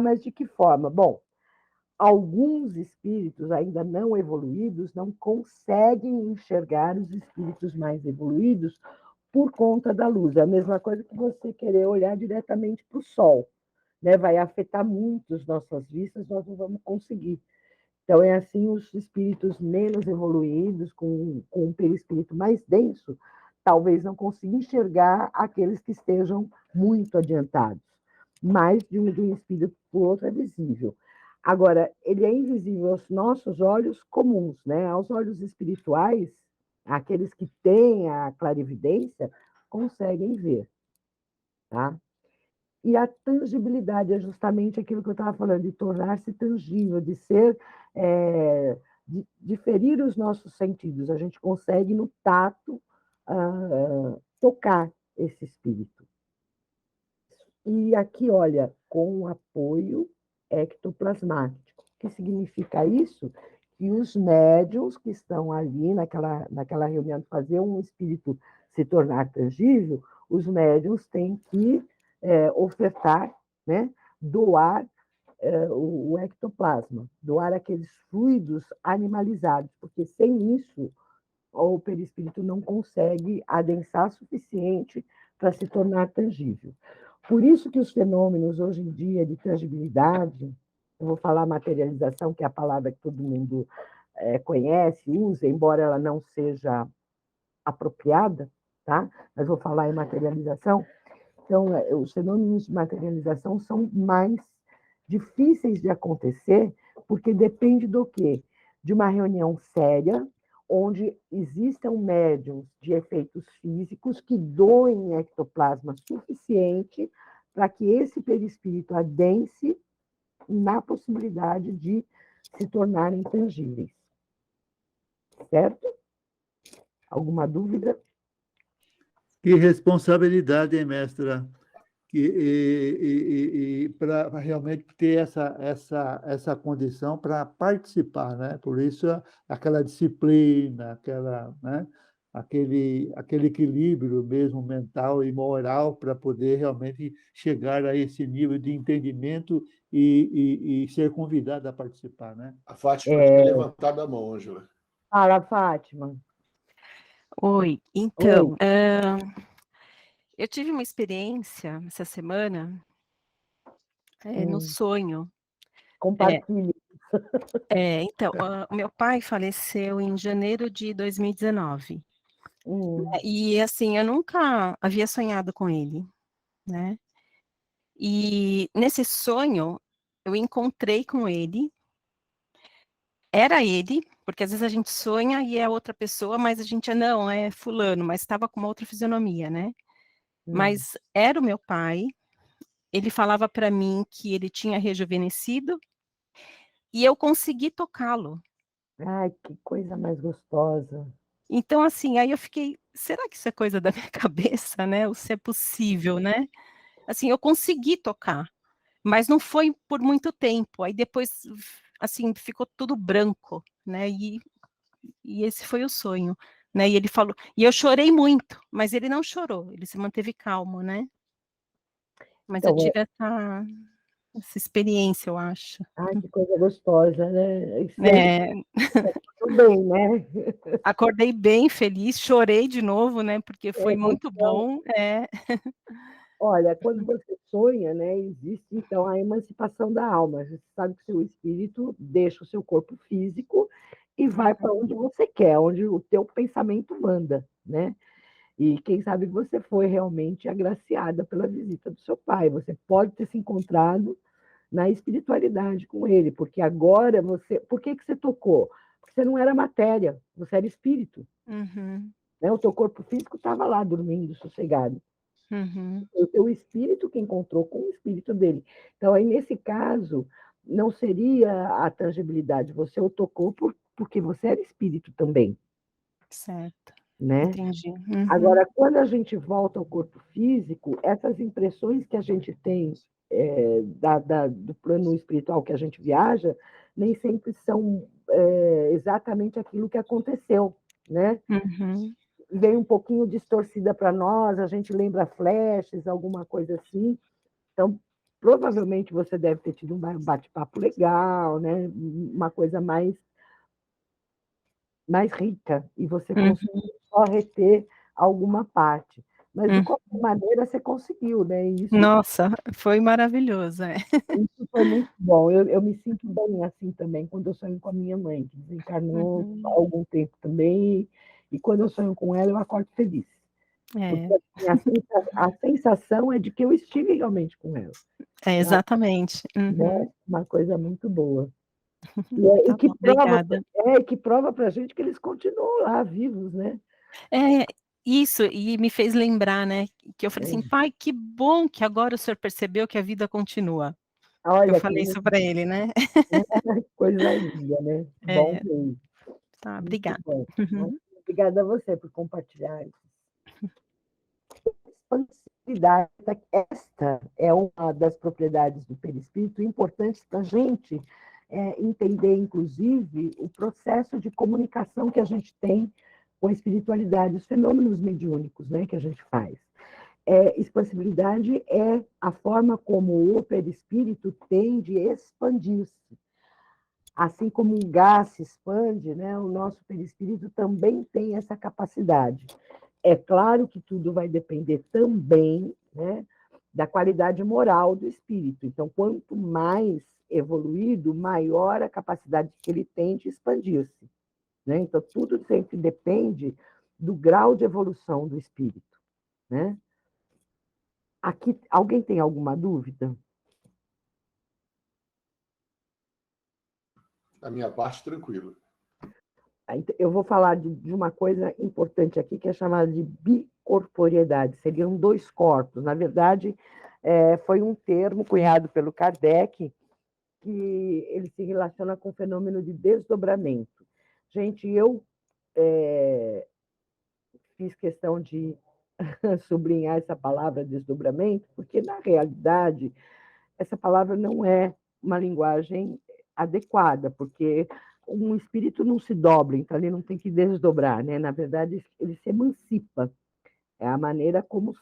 [SPEAKER 5] Mas de que forma? Bom, alguns espíritos ainda não evoluídos não conseguem enxergar os espíritos mais evoluídos por conta da luz. É a mesma coisa que você querer olhar diretamente para o sol, né? Vai afetar muito as nossas vistas, nós não vamos conseguir. Então, é assim, os espíritos menos evoluídos, com um perispírito mais denso, talvez não consigam enxergar aqueles que estejam muito adiantados. Mas de um espírito para o outro é visível. Agora, ele é invisível aos nossos olhos comuns, né? Aos olhos espirituais, aqueles que têm a clarividência conseguem ver, tá? E a tangibilidade é justamente aquilo que eu estava falando, de tornar-se tangível, de ser, de ferir os nossos sentidos. A gente consegue no tato tocar esse espírito. E aqui, olha, com apoio ectoplasmático. O que significa isso? Que os médiuns que estão ali naquela reunião de fazer um espírito se tornar tangível, os médiuns têm que ofertar, né, doar o ectoplasma, doar aqueles fluidos animalizados, porque sem isso o perispírito não consegue adensar suficiente para se tornar tangível. Por isso que os fenômenos hoje em dia de tangibilidade, eu vou falar materialização, que é a palavra que todo mundo conhece, usa, embora ela não seja apropriada, tá? Mas vou falar em materialização. Então, os fenômenos de materialização são mais difíceis de acontecer, porque depende do quê? De uma reunião séria, onde existam médiums de efeitos físicos que doem ectoplasma suficiente para que esse perispírito adense na possibilidade de se tornarem tangíveis. Certo? Alguma dúvida?
[SPEAKER 3] Que responsabilidade, hein, mestra? Para realmente ter essa condição para participar, né? Por isso, aquela disciplina, né? aquele equilíbrio mesmo mental e moral para poder realmente chegar a esse nível de entendimento e ser convidado a participar, né?
[SPEAKER 7] A Fátima tinha levantado a mão, Ângela.
[SPEAKER 5] Fala, Fátima.
[SPEAKER 1] Oi, então,
[SPEAKER 5] Oi.
[SPEAKER 1] Eu tive uma experiência essa semana no sonho.
[SPEAKER 5] Compartilhe.
[SPEAKER 1] Então, o meu pai faleceu em janeiro de 2019. E, assim, eu nunca havia sonhado com ele, né? E, nesse sonho, eu encontrei com ele. Era ele, porque às vezes a gente sonha e é outra pessoa, mas a gente não, é fulano, mas estava com uma outra fisionomia, né? Mas era o meu pai. Ele falava para mim que ele tinha rejuvenescido e eu consegui tocá-lo.
[SPEAKER 5] Ai, que coisa mais gostosa.
[SPEAKER 1] Então, assim, aí eu fiquei, será que isso é coisa da minha cabeça, né? Ou se é possível, né? Assim, eu consegui tocar, mas não foi por muito tempo. Aí depois, assim, ficou tudo branco, né? E esse foi o sonho, né? E ele falou, e eu chorei muito, mas ele não chorou, ele se manteve calmo, né? Mas eu
[SPEAKER 5] Então,
[SPEAKER 1] tive essa experiência, eu acho.
[SPEAKER 5] ai, que coisa gostosa, né? E
[SPEAKER 1] É,
[SPEAKER 5] tudo bem, né?
[SPEAKER 1] acordei bem feliz, chorei de novo, né? Porque foi muito bom.
[SPEAKER 5] Olha, quando você sonha, né, existe então a emancipação da alma. Você sabe que seu espírito deixa o seu corpo físico e vai para onde você quer, onde o teu pensamento manda, né? E quem sabe você foi realmente agraciada pela visita do seu pai. Você pode ter se encontrado na espiritualidade com ele, porque agora você... Por que você tocou? Porque você não era matéria, você era espírito. Né? O teu corpo físico estava lá, dormindo, sossegado. O teu espírito que encontrou com o espírito dele. Então, aí, nesse caso, não seria a tangibilidade, você o tocou porque você era espírito também.
[SPEAKER 1] Certo.
[SPEAKER 5] Né?
[SPEAKER 1] Entendi.
[SPEAKER 5] Agora, quando a gente volta ao corpo físico, essas impressões que a gente tem do plano espiritual que a gente viaja, nem sempre são exatamente aquilo que aconteceu, né? Vem um pouquinho distorcida para nós, a gente lembra flashes, alguma coisa assim. Então, provavelmente você deve ter tido um bate-papo legal, né? Uma coisa mais rica, e você conseguiu só reter alguma parte. Mas, de qualquer maneira, você conseguiu, né?
[SPEAKER 1] Nossa, foi maravilhoso.
[SPEAKER 5] Isso foi muito bom. Eu me sinto bem assim também, quando eu sonho com a minha mãe, que desencarnou há algum tempo também, e quando eu sonho com ela, eu acordo feliz. Porque assim, a sensação é de que eu estive realmente com ela.
[SPEAKER 1] Exatamente.
[SPEAKER 5] Né? Uma coisa muito boa. Que prova para a gente que eles continuam lá, vivos, né?
[SPEAKER 1] Isso, e me fez lembrar, né? Que eu falei assim, pai, que bom que agora o senhor percebeu que a vida continua.
[SPEAKER 5] Olha,
[SPEAKER 1] eu falei isso para ele, né?
[SPEAKER 5] Coisa linda, né? Bom mesmo.
[SPEAKER 1] Tá, obrigada.
[SPEAKER 5] Bom. Obrigada a você por compartilhar esses expansividade. Esta é uma das propriedades do perispírito importantes para a gente entender, inclusive, o processo de comunicação que a gente tem com a espiritualidade, os fenômenos mediúnicos, né, que a gente faz. Expansibilidade é a forma como o perispírito tende a expandir-se. Assim como um gás se expande, né, o nosso perispírito também tem essa capacidade. É claro que tudo vai depender também, né, da qualidade moral do espírito. Então, quanto mais evoluído, maior a capacidade que ele tem de expandir-se, né? Então, tudo sempre depende do grau de evolução do espírito, né? Aqui, alguém tem alguma dúvida?
[SPEAKER 7] A minha parte, tranquilo.
[SPEAKER 5] Eu vou falar de uma coisa importante aqui, que é chamada de bicorporeidade. Seriam dois corpos. Na verdade, foi um termo cunhado pelo Kardec, que ele se relaciona com o fenômeno de desdobramento. Gente, eu fiz questão de sublinhar essa palavra desdobramento, porque, na realidade, essa palavra não é uma linguagem adequada, porque um espírito não se dobra, então ele não tem que desdobrar, né? Na verdade, ele se emancipa. É a maneira como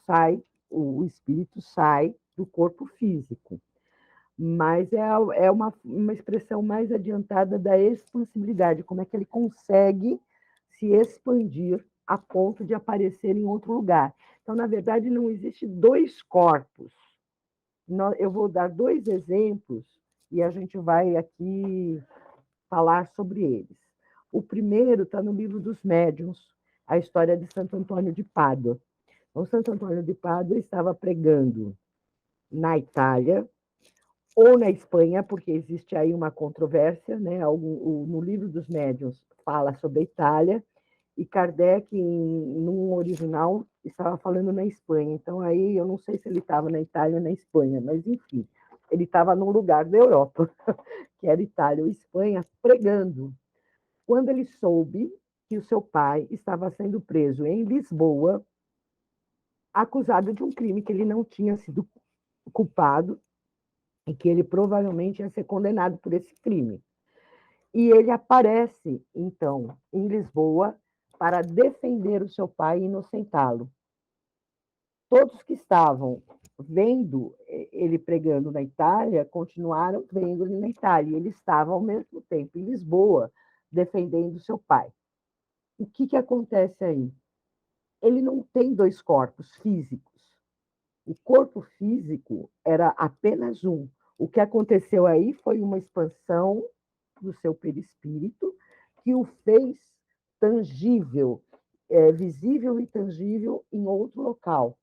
[SPEAKER 5] o espírito sai do corpo físico. Mas é uma expressão mais adiantada da expansibilidade, como é que ele consegue se expandir a ponto de aparecer em outro lugar. Então, na verdade, não existe dois corpos. Eu vou dar dois exemplos e a gente vai aqui falar sobre eles. O primeiro está no livro dos Médiuns, a história de Santo Antônio de Pádua. Então, Santo Antônio de Pádua estava pregando na Itália ou na Espanha, porque existe aí uma controvérsia, né? No livro dos Médiuns fala sobre a Itália, e Kardec, num original, estava falando na Espanha. Então, aí eu não sei se ele estava na Itália ou na Espanha, mas, enfim, ele estava num lugar da Europa, que era Itália ou Espanha, pregando. Quando ele soube que o seu pai estava sendo preso em Lisboa, acusado de um crime que ele não tinha sido culpado e que ele provavelmente ia ser condenado por esse crime. E ele aparece, então, em Lisboa para defender o seu pai e inocentá-lo. Todos que estavam vendo ele pregando na Itália continuaram vendo ele na Itália. Ele estava, ao mesmo tempo, em Lisboa, defendendo seu pai. O que acontece aí? Ele não tem dois corpos físicos. O corpo físico era apenas um. O que aconteceu aí foi uma expansão do seu perispírito que o fez tangível, visível e tangível em outro local,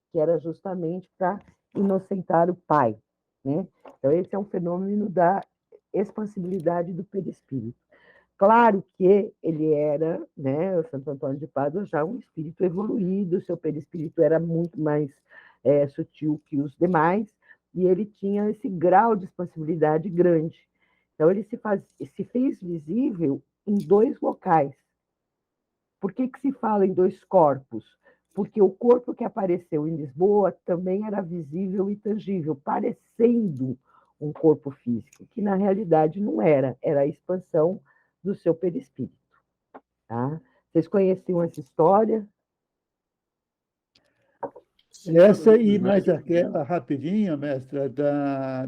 [SPEAKER 5] que era justamente para inocentar o pai, né? Então, esse é um fenômeno da expansibilidade do perispírito. Claro que ele era, né, o Santo Antônio de Pádua, já um espírito evoluído, seu perispírito era muito mais sutil que os demais, e ele tinha esse grau de expansibilidade grande. Então, ele se fez visível em dois locais. Por que se fala em dois corpos? Porque o corpo que apareceu em Lisboa também era visível e tangível, parecendo um corpo físico, que na realidade não era, era a expansão do seu perispírito. Tá? Vocês conheciam essa história?
[SPEAKER 3] Essa e mais aquela rapidinha, mestra,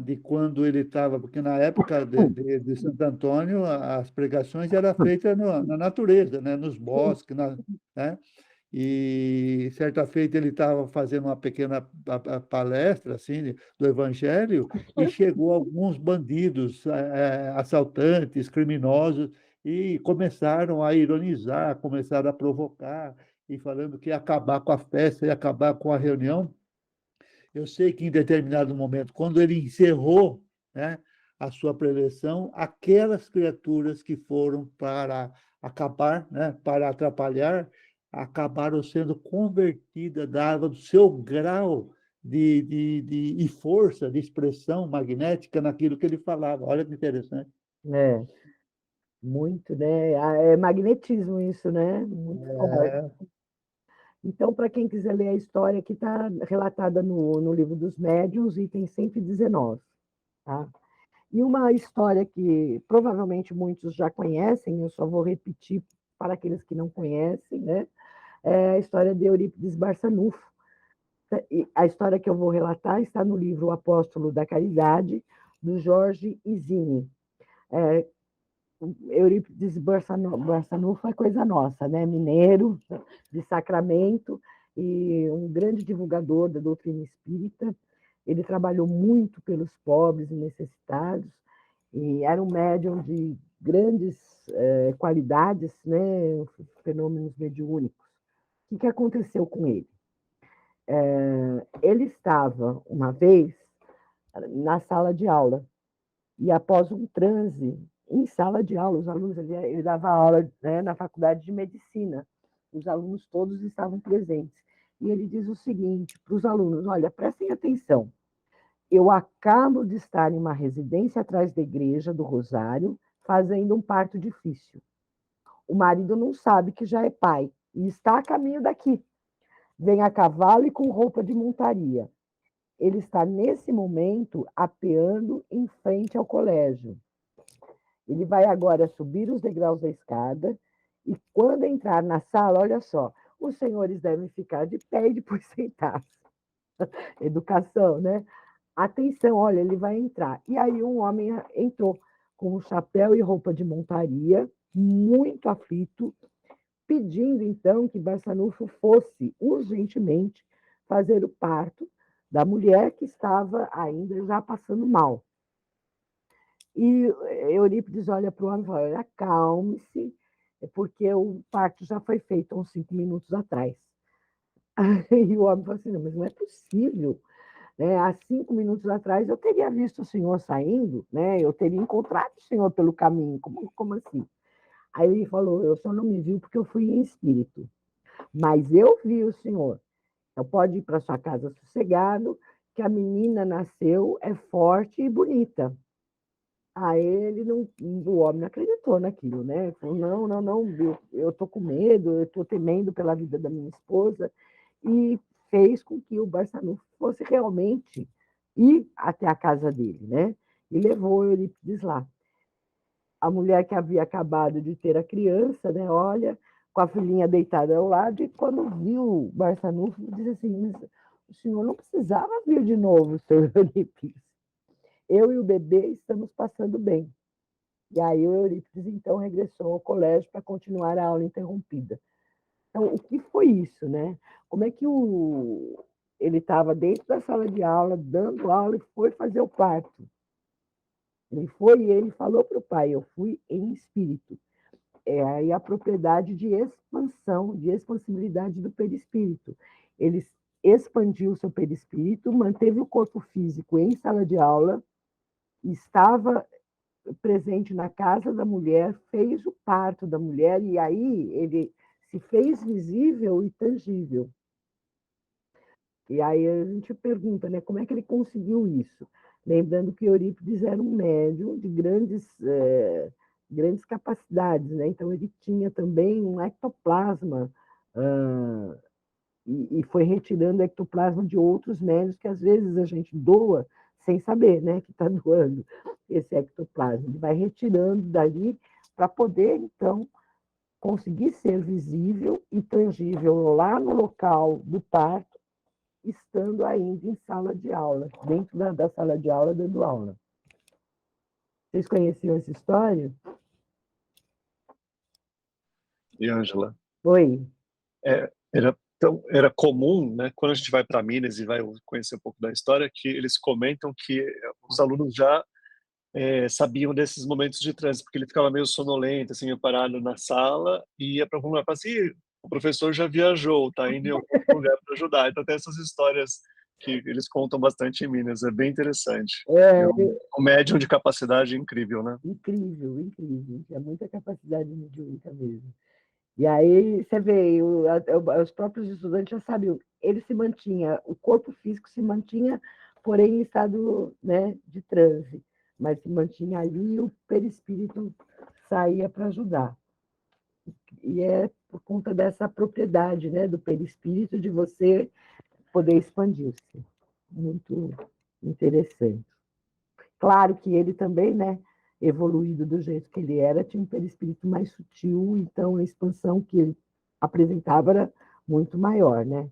[SPEAKER 3] de quando ele estava, porque na época de Santo Antônio, as pregações eram feitas na natureza, né? Nos bosques, né? E certa feita ele estava fazendo uma pequena palestra assim, do Evangelho e chegou alguns bandidos, assaltantes, criminosos, e começaram a ironizar, começaram a provocar, e falando que ia acabar com a festa, ia acabar com a reunião. Eu sei que em determinado momento, quando ele encerrou, né, a sua preleção, aquelas criaturas que foram para acabar, né, para atrapalhar, acabaram sendo convertidas, dado o seu grau de força, de expressão magnética naquilo que ele falava. Olha que interessante.
[SPEAKER 5] Muito, né? É magnetismo isso, né? Muito forte. Então, para quem quiser ler a história que está relatada no Livro dos Médiuns, item 119. Tá? E uma história que provavelmente muitos já conhecem, eu só vou repetir para aqueles que não conhecem, né? É a história de Eurípides Barçanufo. A história que eu vou relatar está no livro O Apóstolo da Caridade, do Jorge Isini. Eurípides Barçanufo é coisa nossa, né? Mineiro, de Sacramento, e um grande divulgador da doutrina espírita. Ele trabalhou muito pelos pobres e necessitados, e era um médium de grandes qualidades, né? Fenômenos mediúnicos. O que aconteceu com ele? Ele estava, uma vez, na sala de aula, e após um transe em sala de aula, os alunos, ele dava aula, né, na faculdade de medicina, os alunos todos estavam presentes, e ele diz o seguinte para os alunos: olha, prestem atenção, eu acabo de estar em uma residência atrás da igreja do Rosário, fazendo um parto difícil. O marido não sabe que já é pai, e está a caminho daqui. Vem a cavalo e com roupa de montaria. Ele está, nesse momento, apeando em frente ao colégio. Ele vai agora subir os degraus da escada e, quando entrar na sala, olha só, os senhores devem ficar de pé e depois sentar. Educação, né? Atenção, olha, ele vai entrar. E aí um homem entrou com um chapéu e roupa de montaria, muito aflito, pedindo, então, que Barçanufo fosse urgentemente fazer o parto da mulher que estava ainda já passando mal. E Eurípides olha para o homem e fala: acalme-se, porque o parto já foi feito há uns 5 minutos atrás. E o homem fala assim: não, mas não é possível. Né? Há 5 minutos atrás eu teria visto o senhor saindo, né? Eu teria encontrado o senhor pelo caminho. Como assim? Aí ele falou: o senhor não me viu porque eu fui em espírito, mas eu vi o senhor. Então pode ir para sua casa sossegado, que a menina nasceu, é forte e bonita. Aí o homem não acreditou naquilo, né? Ele falou: não, eu estou com medo, eu estou temendo pela vida da minha esposa, e fez com que o Barçanufo fosse realmente ir até a casa dele, né? E levou o Eurípides lá. A mulher que havia acabado de ter a criança, né? Olha, com a filhinha deitada ao lado, e quando viu o Barçanufo, disse assim: mas o senhor não precisava vir de novo, senhor Eurípides. Eu e o bebê estamos passando bem. E aí o Eurípides, então, regressou ao colégio para continuar a aula interrompida. Então, o que foi isso, né? Como é que ele estava dentro da sala de aula, dando aula, e foi fazer o parto? Ele falou para o pai: eu fui em espírito. É aí a propriedade de expansão, de expansibilidade do perispírito. Ele expandiu o seu perispírito, manteve o corpo físico em sala de aula, estava presente na casa da mulher, fez o parto da mulher, e aí ele se fez visível e tangível. E aí a gente pergunta, né, como é que ele conseguiu isso? Lembrando que Eurípides era um médium de grandes capacidades, né? Então ele tinha também um ectoplasma, e foi retirando ectoplasma de outros médios que às vezes a gente doa sem saber, né, que está doando esse ectoplasma. Ele vai retirando dali para poder, então, conseguir ser visível e tangível lá no local do parto, estando ainda em sala de aula, dentro da sala de aula, dando aula. Vocês conheciam essa história?
[SPEAKER 9] E, Ângela?
[SPEAKER 5] Oi.
[SPEAKER 9] Era comum, né, quando a gente vai para Minas e vai conhecer um pouco da história, que eles comentam que os alunos já sabiam desses momentos de transe, porque ele ficava meio sonolento, assim, parado na sala, e ia para algum lugar e falava assim: o professor já viajou, está indo em algum lugar para ajudar. Então tem essas histórias que eles contam bastante em Minas, é bem interessante. É um médium de capacidade incrível, né?
[SPEAKER 5] Incrível, incrível. É muita capacidade mediúnica mesmo. E aí você vê, os próprios estudantes já sabiam, ele se mantinha, o corpo físico se mantinha, porém em estado, né, de transe, mas se mantinha ali e o perispírito saía para ajudar. E é por conta dessa propriedade, né, do perispírito, de você poder expandir-se. Muito interessante. Claro que ele também, né, evoluído do jeito que ele era, tinha um perispírito mais sutil, então a expansão que ele apresentava era muito maior, né?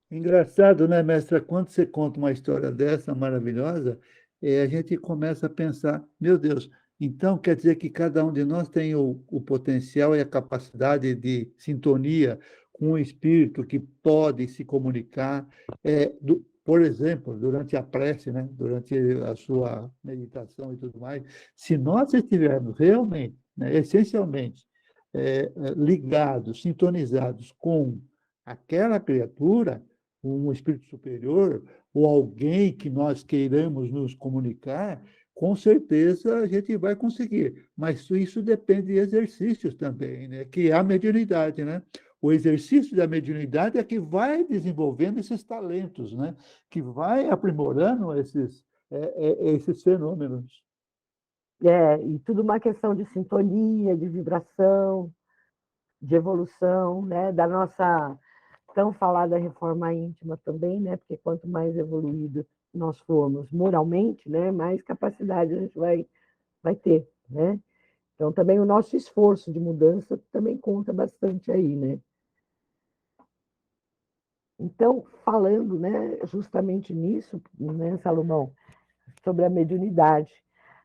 [SPEAKER 3] Engraçado, né, mestra? Quando você conta uma história dessa maravilhosa, a gente começa a pensar, meu Deus, então quer dizer que cada um de nós tem o potencial e a capacidade de sintonia com um espírito que pode se comunicar, por exemplo, durante a prece, né, durante a sua meditação e tudo mais, se nós estivermos realmente, né, essencialmente, ligados, sintonizados com aquela criatura, um espírito superior, ou alguém que nós queiramos nos comunicar, com certeza a gente vai conseguir. Mas isso depende de exercícios também, né? Que é a mediunidade, né? O exercício da mediunidade é que vai desenvolvendo esses talentos, né? Que vai aprimorando esses fenômenos.
[SPEAKER 5] E tudo uma questão de sintonia, de vibração, de evolução, né? Da nossa tão falada reforma íntima também, né? Porque quanto mais evoluído nós formos moralmente, né, mais capacidade a gente vai ter, né? Então também o nosso esforço de mudança também conta bastante aí, né? Então, falando, né, justamente nisso, né, Salomão, sobre a mediunidade,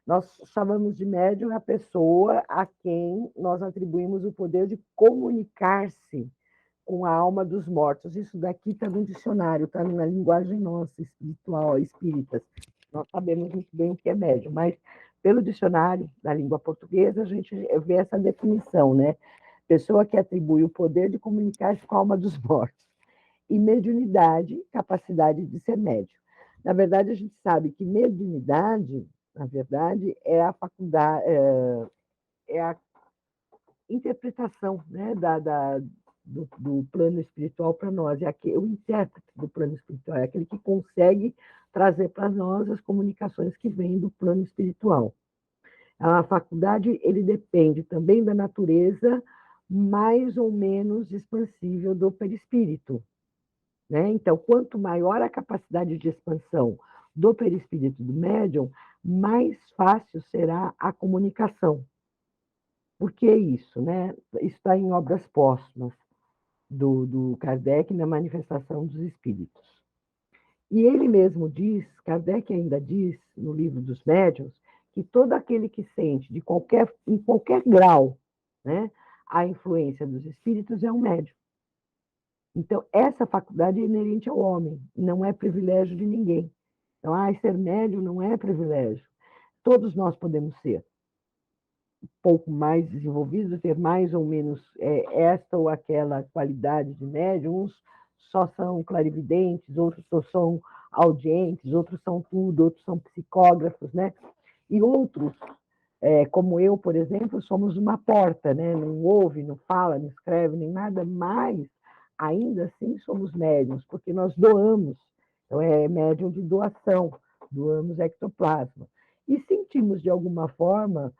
[SPEAKER 5] nós chamamos de médium a pessoa a quem nós atribuímos o poder de comunicar-se com a alma dos mortos. Isso daqui está no dicionário, está na linguagem nossa, espiritual, espíritas. Nós sabemos muito bem o que é médium, mas pelo dicionário da língua portuguesa, a gente vê essa definição, né? Pessoa que atribui o poder de comunicar-se com a alma dos mortos. E mediunidade, capacidade de ser médium. Na verdade, a gente sabe que mediunidade, na verdade, é a faculdade, é a interpretação, né, do plano espiritual para nós. O intérprete do plano espiritual é aquele que consegue trazer para nós as comunicações que vêm do plano espiritual. A faculdade, ele depende também da natureza mais ou menos expansível do perispírito, né? Então, quanto maior a capacidade de expansão do perispírito do médium, mais fácil será a comunicação. Por que isso, né? Isso está em obras póstumas do Kardec na Manifestação dos Espíritos. E ele mesmo diz, Kardec ainda diz, no livro dos Médiuns, que todo aquele que sente, em qualquer grau, né, a influência dos espíritos é um médium. Então, essa faculdade é inerente ao homem, não é privilégio de ninguém. Então, ser médium não é privilégio. Todos nós podemos ser um pouco mais desenvolvidos, ter mais ou menos esta ou aquela qualidade de médium. Uns só são clarividentes, outros só são audientes, outros são tudo, outros são psicógrafos, né? E outros, como eu, por exemplo, somos uma porta, né? Não ouve, não fala, não escreve, nem nada, mas ainda assim somos médiums, porque nós doamos. Então, é médium de doação, doamos ectoplasma. E sentimos, de alguma forma,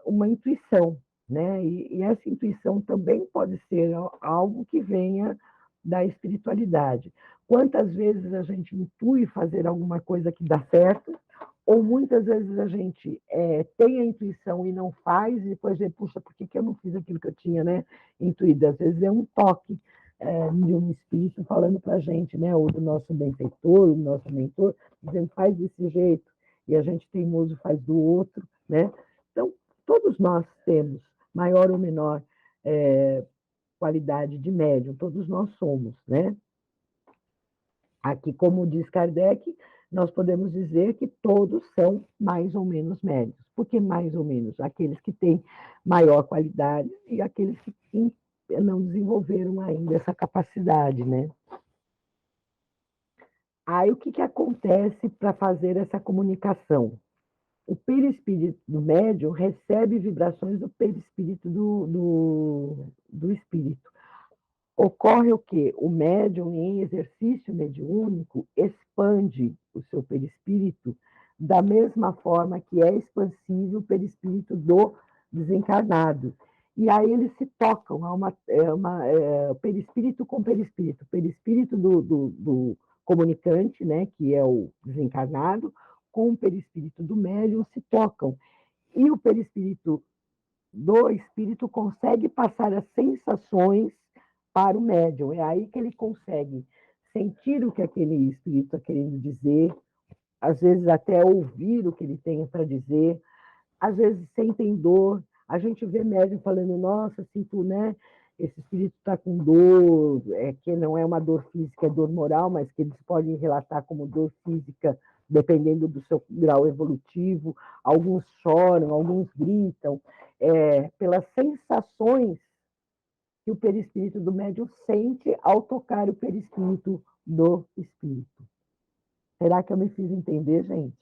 [SPEAKER 5] uma intuição, né? E essa intuição também pode ser algo que venha da espiritualidade. Quantas vezes a gente intui fazer alguma coisa que dá certo, ou muitas vezes a gente tem a intuição e não faz, e depois diz, puxa, por que eu não fiz aquilo que eu tinha, né, intuído? Às vezes é um toque de um espírito falando para a gente, né, ou do nosso benfeitor, do nosso mentor, dizendo, faz desse jeito, e a gente teimoso faz do outro, né? Então, todos nós temos, maior ou menor qualidade de médium, todos nós somos, né? Aqui, como diz Kardec, nós podemos dizer que todos são mais ou menos médios. Por que mais ou menos? Aqueles que têm maior qualidade e aqueles que não desenvolveram ainda essa capacidade, né? Aí, o que acontece para fazer essa comunicação? O perispírito do médium recebe vibrações do perispírito do espírito. Ocorre o quê? O médium, em exercício mediúnico, expande o seu perispírito da mesma forma que é expansível o perispírito do desencarnado. E aí eles se tocam, o perispírito com perispírito. O perispírito do comunicante, né, que é o desencarnado, com o perispírito do médium se tocam. E o perispírito do espírito consegue passar as sensações para o médium. É aí que ele consegue sentir o que aquele espírito está querendo dizer, às vezes até ouvir o que ele tem para dizer, às vezes sentem dor. A gente vê médium falando, nossa, sinto, né? Esse espírito está com dor, que não é uma dor física, é dor moral, mas que eles podem relatar como dor física, dependendo do seu grau evolutivo. Alguns choram, alguns gritam, pelas sensações que o perispírito do médium sente ao tocar o perispírito do espírito. Será que eu me fiz entender, gente?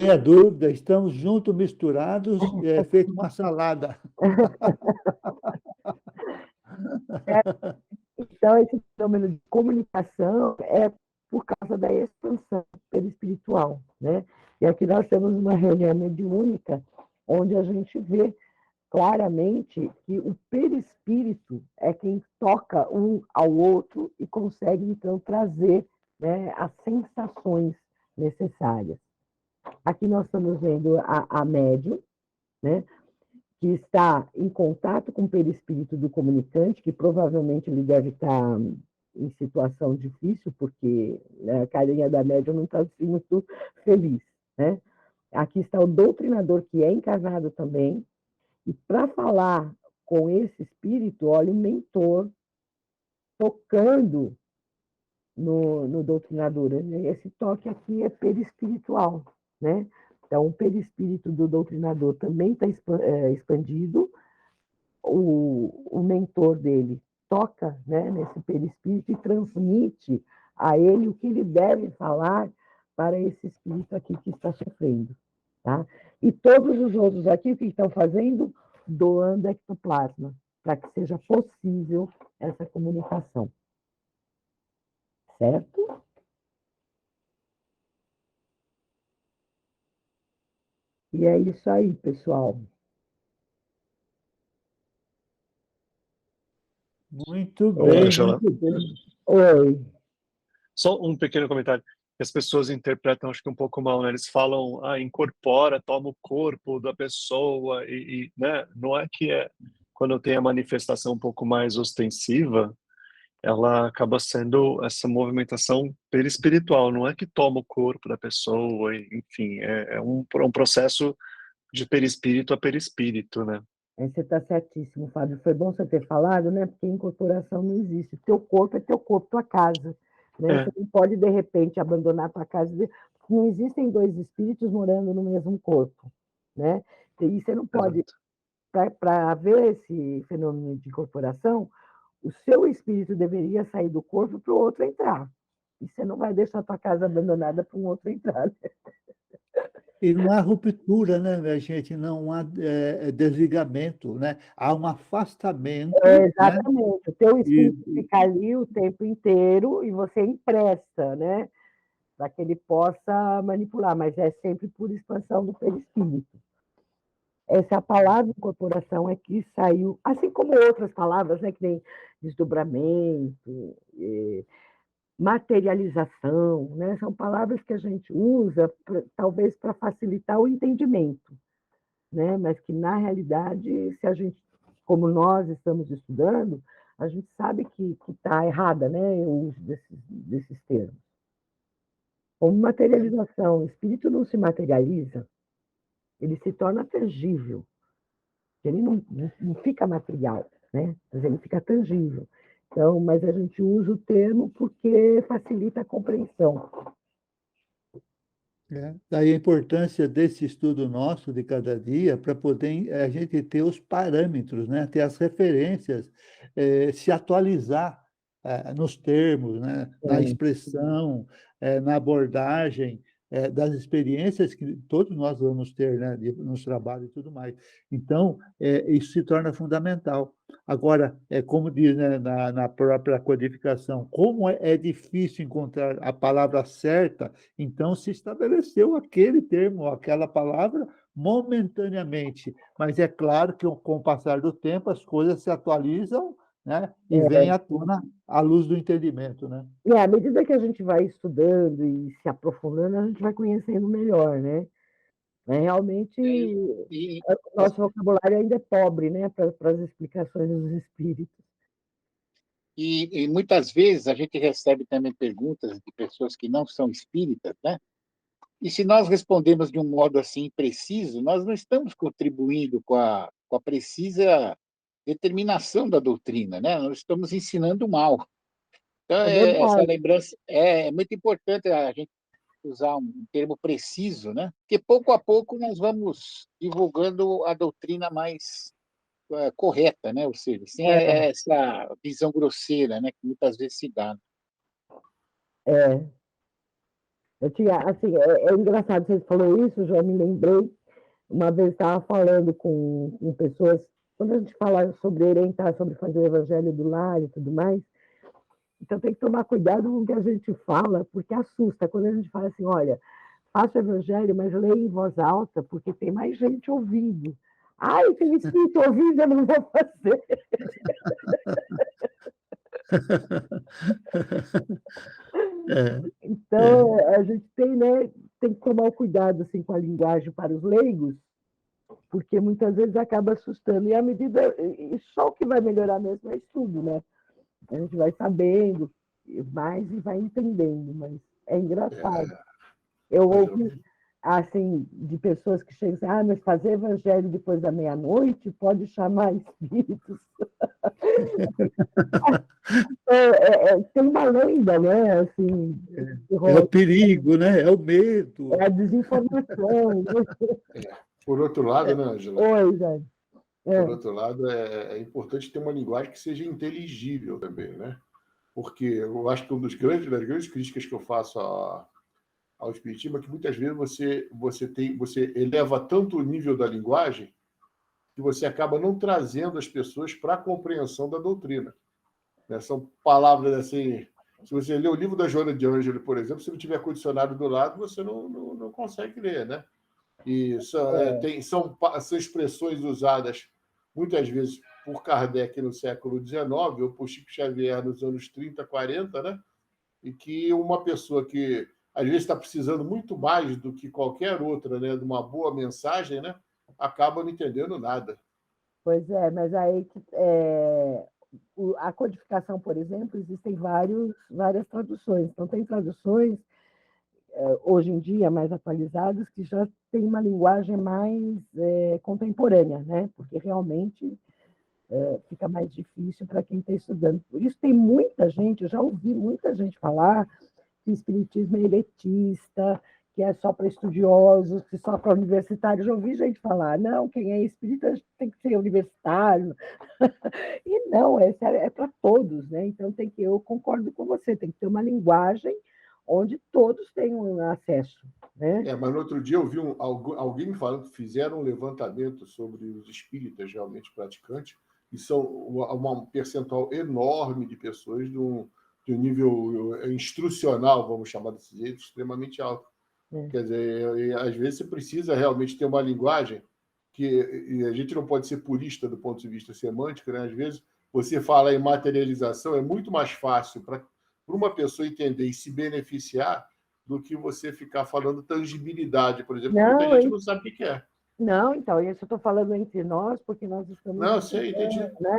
[SPEAKER 3] Sem a dúvida, estamos juntos, misturados, feito uma salada.
[SPEAKER 5] Então, esse fenômeno de comunicação é por causa da expansão perispiritual, né? E aqui nós temos uma reunião mediúnica onde a gente vê claramente que o perispírito é quem toca um ao outro e consegue, então, trazer, né, as sensações necessárias. Aqui nós estamos vendo a médium, né, que está em contato com o perispírito do comunicante, que provavelmente ele deve estar em situação difícil, porque, né, a carinha da médium não está assim, muito feliz, né? Aqui está o doutrinador, que é encarnado também, e para falar com esse espírito, olha, o mentor tocando no doutrinador. Esse toque aqui é perispiritual, né? Então, o perispírito do doutrinador também está expandido, o mentor dele toca, né, nesse perispírito e transmite a ele o que ele deve falar para esse espírito aqui que está sofrendo. Tá? E todos os outros aqui, o que estão fazendo? Doando ectoplasma, para que seja possível essa comunicação. Certo? E é isso aí, pessoal.
[SPEAKER 3] Muito bem,
[SPEAKER 9] Ângela,
[SPEAKER 3] muito bem.
[SPEAKER 5] Oi.
[SPEAKER 9] só um pequeno comentário. As pessoas interpretam, acho que um pouco mal, né? Eles falam, incorpora, toma o corpo da pessoa, né? Não é que quando tem a manifestação um pouco mais ostensiva, ela acaba sendo essa movimentação perispiritual, não é que toma o corpo da pessoa, enfim, é um processo de perispírito a perispírito, né?
[SPEAKER 5] Você está certíssimo, Fábio. Foi bom você ter falado, né? Porque incorporação não existe. Teu corpo é teu corpo, tua casa. Né? Você não pode, de repente, abandonar tua casa. Não existem dois espíritos morando no mesmo corpo. Né? E você não pode... Para ver esse fenômeno de incorporação, o seu espírito deveria sair do corpo para o outro entrar. E você não vai deixar a tua casa abandonada para um outro entrar.
[SPEAKER 3] E não há ruptura, né, minha gente? Não há desligamento, né? Há um afastamento.
[SPEAKER 5] Exatamente.
[SPEAKER 3] Né?
[SPEAKER 5] O teu espírito fica ali o tempo inteiro e você empresta, né? Para que ele possa manipular, mas é sempre por expansão do perispírito. Essa palavra incorporação é que saiu, assim como outras palavras, né, que tem desdobramento, materialização, né, são palavras que a gente usa talvez para facilitar o entendimento, né, mas que na realidade, se a gente, como nós estamos estudando, a gente sabe que está errada, né, o uso desses termos. Como materialização, o espírito não se materializa, ele se torna tangível. Ele não fica material, né? Mas ele fica tangível. Então, mas a gente usa o termo porque facilita a compreensão.
[SPEAKER 3] Daí a importância desse estudo nosso de cada dia para poder a gente ter os parâmetros, né? Ter as referências, se atualizar nos termos, né? Na expressão, na abordagem, das experiências que todos nós vamos ter, né, nos trabalhos e tudo mais. Então, isso se torna fundamental. Agora, como diz, né, na própria codificação, como é difícil encontrar a palavra certa, então se estabeleceu aquele termo, aquela palavra, momentaneamente. Mas é claro que com o passar do tempo as coisas se atualizam, né, e vêm à tona à luz do entendimento, né?
[SPEAKER 5] À medida que a gente vai estudando e se aprofundando, a gente vai conhecendo melhor, né? Realmente, nosso vocabulário ainda é pobre, né, para as explicações dos espíritos.
[SPEAKER 2] E muitas vezes a gente recebe também perguntas de pessoas que não são espíritas, né? E se nós respondemos de um modo assim preciso, nós não estamos contribuindo com a precisa determinação da doutrina, né? Nós estamos ensinando mal. Então, essa lembrança é muito importante a gente usar um termo preciso, né? Porque pouco a pouco nós vamos divulgando a doutrina mais correta, né? Ou seja, sem essa visão grosseira, né? Que muitas vezes se dá.
[SPEAKER 5] Eu tinha, assim, é engraçado, você falou isso, já me lembrei, uma vez estava falando com pessoas, quando a gente fala sobre orientar, sobre fazer o evangelho do lar e tudo mais, então tem que tomar cuidado com o que a gente fala, porque assusta, quando a gente fala assim, olha, faça o evangelho, mas leia em voz alta, porque tem mais gente ouvindo. Ai, tem espírito ouvindo, eu não vou fazer. Então, a gente tem, né, tem que tomar cuidado assim, com a linguagem para os leigos, porque muitas vezes acaba assustando. E à medida, e só o que vai melhorar mesmo é estudo, né? A gente vai sabendo mais e vai entendendo, mas é engraçado. Eu ouvi, assim, de pessoas que chegam assim, mas fazer evangelho depois da meia-noite pode chamar espíritos. Tem uma lenda, né? Assim,
[SPEAKER 3] é o perigo, né? É o medo.
[SPEAKER 5] É a desinformação.
[SPEAKER 7] Por outro lado, né, Ângela?
[SPEAKER 5] Oi, Zé.
[SPEAKER 7] Por outro lado, é importante ter uma linguagem que seja inteligível também, né? Porque eu acho que das grandes críticas que eu faço ao espiritismo é que muitas vezes você eleva tanto o nível da linguagem que você acaba não trazendo as pessoas para a compreensão da doutrina. Né? São palavras assim... Se você ler o livro da Joana de Ângelo, por exemplo, se não tiver condicionado do lado, você não consegue ler, né? E são expressões usadas muitas vezes por Kardec no século XIX ou por Chico Xavier nos anos 30, 40, né? E que uma pessoa que às vezes está precisando muito mais do que qualquer outra, né, de uma boa mensagem, né, acaba não entendendo nada.
[SPEAKER 5] Pois é, mas aí a codificação, por exemplo, existem várias traduções. Então, tem traduções, hoje em dia, mais atualizadas, que já tem uma linguagem mais contemporânea, né? Porque realmente fica mais difícil para quem está estudando. Por isso tem muita gente, eu já ouvi muita gente falar que o espiritismo é elitista, que é só para estudiosos, que só para universitários. Já ouvi gente falar, não, quem é espírita tem que ser universitário. E não, é para todos, né? Então eu concordo com você, tem que ter uma linguagem onde todos tenham acesso, né?
[SPEAKER 7] Mas no outro dia eu vi alguém me falando que fizeram um levantamento sobre os espíritas realmente praticantes, e são um percentual enorme de pessoas de um nível instrucional, vamos chamar desse jeito, extremamente alto. Quer dizer, às vezes você precisa realmente ter uma linguagem e a gente não pode ser purista do ponto de vista semântico, né? Às vezes você fala em materialização, é muito mais fácil para uma pessoa entender e se beneficiar do que você ficar falando tangibilidade, por exemplo, que muita gente não sabe o que é.
[SPEAKER 5] Não, então, isso eu estou falando entre nós, porque nós estamos...
[SPEAKER 7] Não, sei, entendi.
[SPEAKER 5] Né?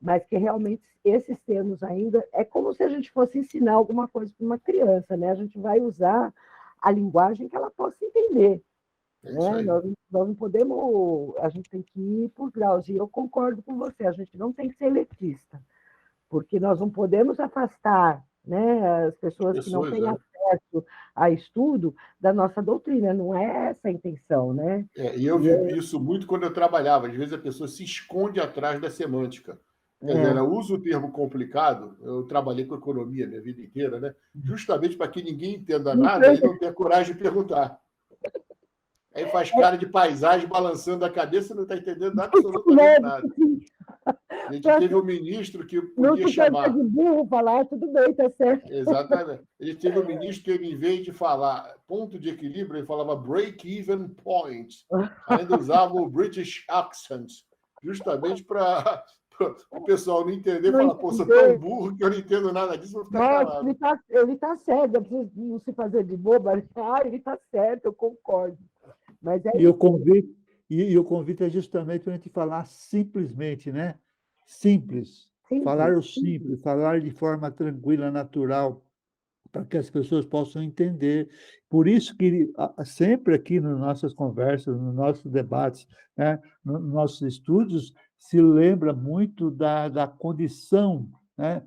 [SPEAKER 5] Mas que realmente esses termos ainda... É como se a gente fosse ensinar alguma coisa para uma criança, né? A gente vai usar a linguagem que ela possa entender. Né? Nós não podemos... A gente tem que ir por graus. E eu concordo com você, a gente não tem que ser elitista, porque nós não podemos afastar, né, as pessoas que não têm acesso a estudo da nossa doutrina, não é essa a intenção, né?
[SPEAKER 7] E eu vi isso muito quando eu trabalhava. Às vezes a pessoa se esconde atrás da semântica. Quer dizer, ela usa o termo complicado. Eu trabalhei com economia minha vida inteira, né? Justamente para que ninguém entenda nada e não tenha coragem de perguntar. Aí faz cara de paisagem balançando a cabeça e não está entendendo absolutamente nada. A gente teve um ministro que
[SPEAKER 5] Não
[SPEAKER 7] podia
[SPEAKER 5] se chama
[SPEAKER 7] chamar.
[SPEAKER 5] de burro falar, tudo bem, tá certo.
[SPEAKER 7] Exatamente. A gente teve um ministro que, ele, em vez de falar ponto de equilíbrio, ele falava break-even point. Ainda usava o British accent, justamente para o pessoal não entender e falar, pô, sou tão burro que eu não entendo nada disso, vou ficar calado.
[SPEAKER 5] Ele tá certo, eu preciso não se fazer de boba. Ele tá certo, eu concordo. Mas é
[SPEAKER 3] E o convite é justamente para a gente falar simplesmente, né? Simples. Falar o simples, falar de forma tranquila, natural, para que as pessoas possam entender. Por isso que sempre aqui nas nossas conversas, nos nossos debates, né, nos nossos estudos, se lembra muito da condição, né,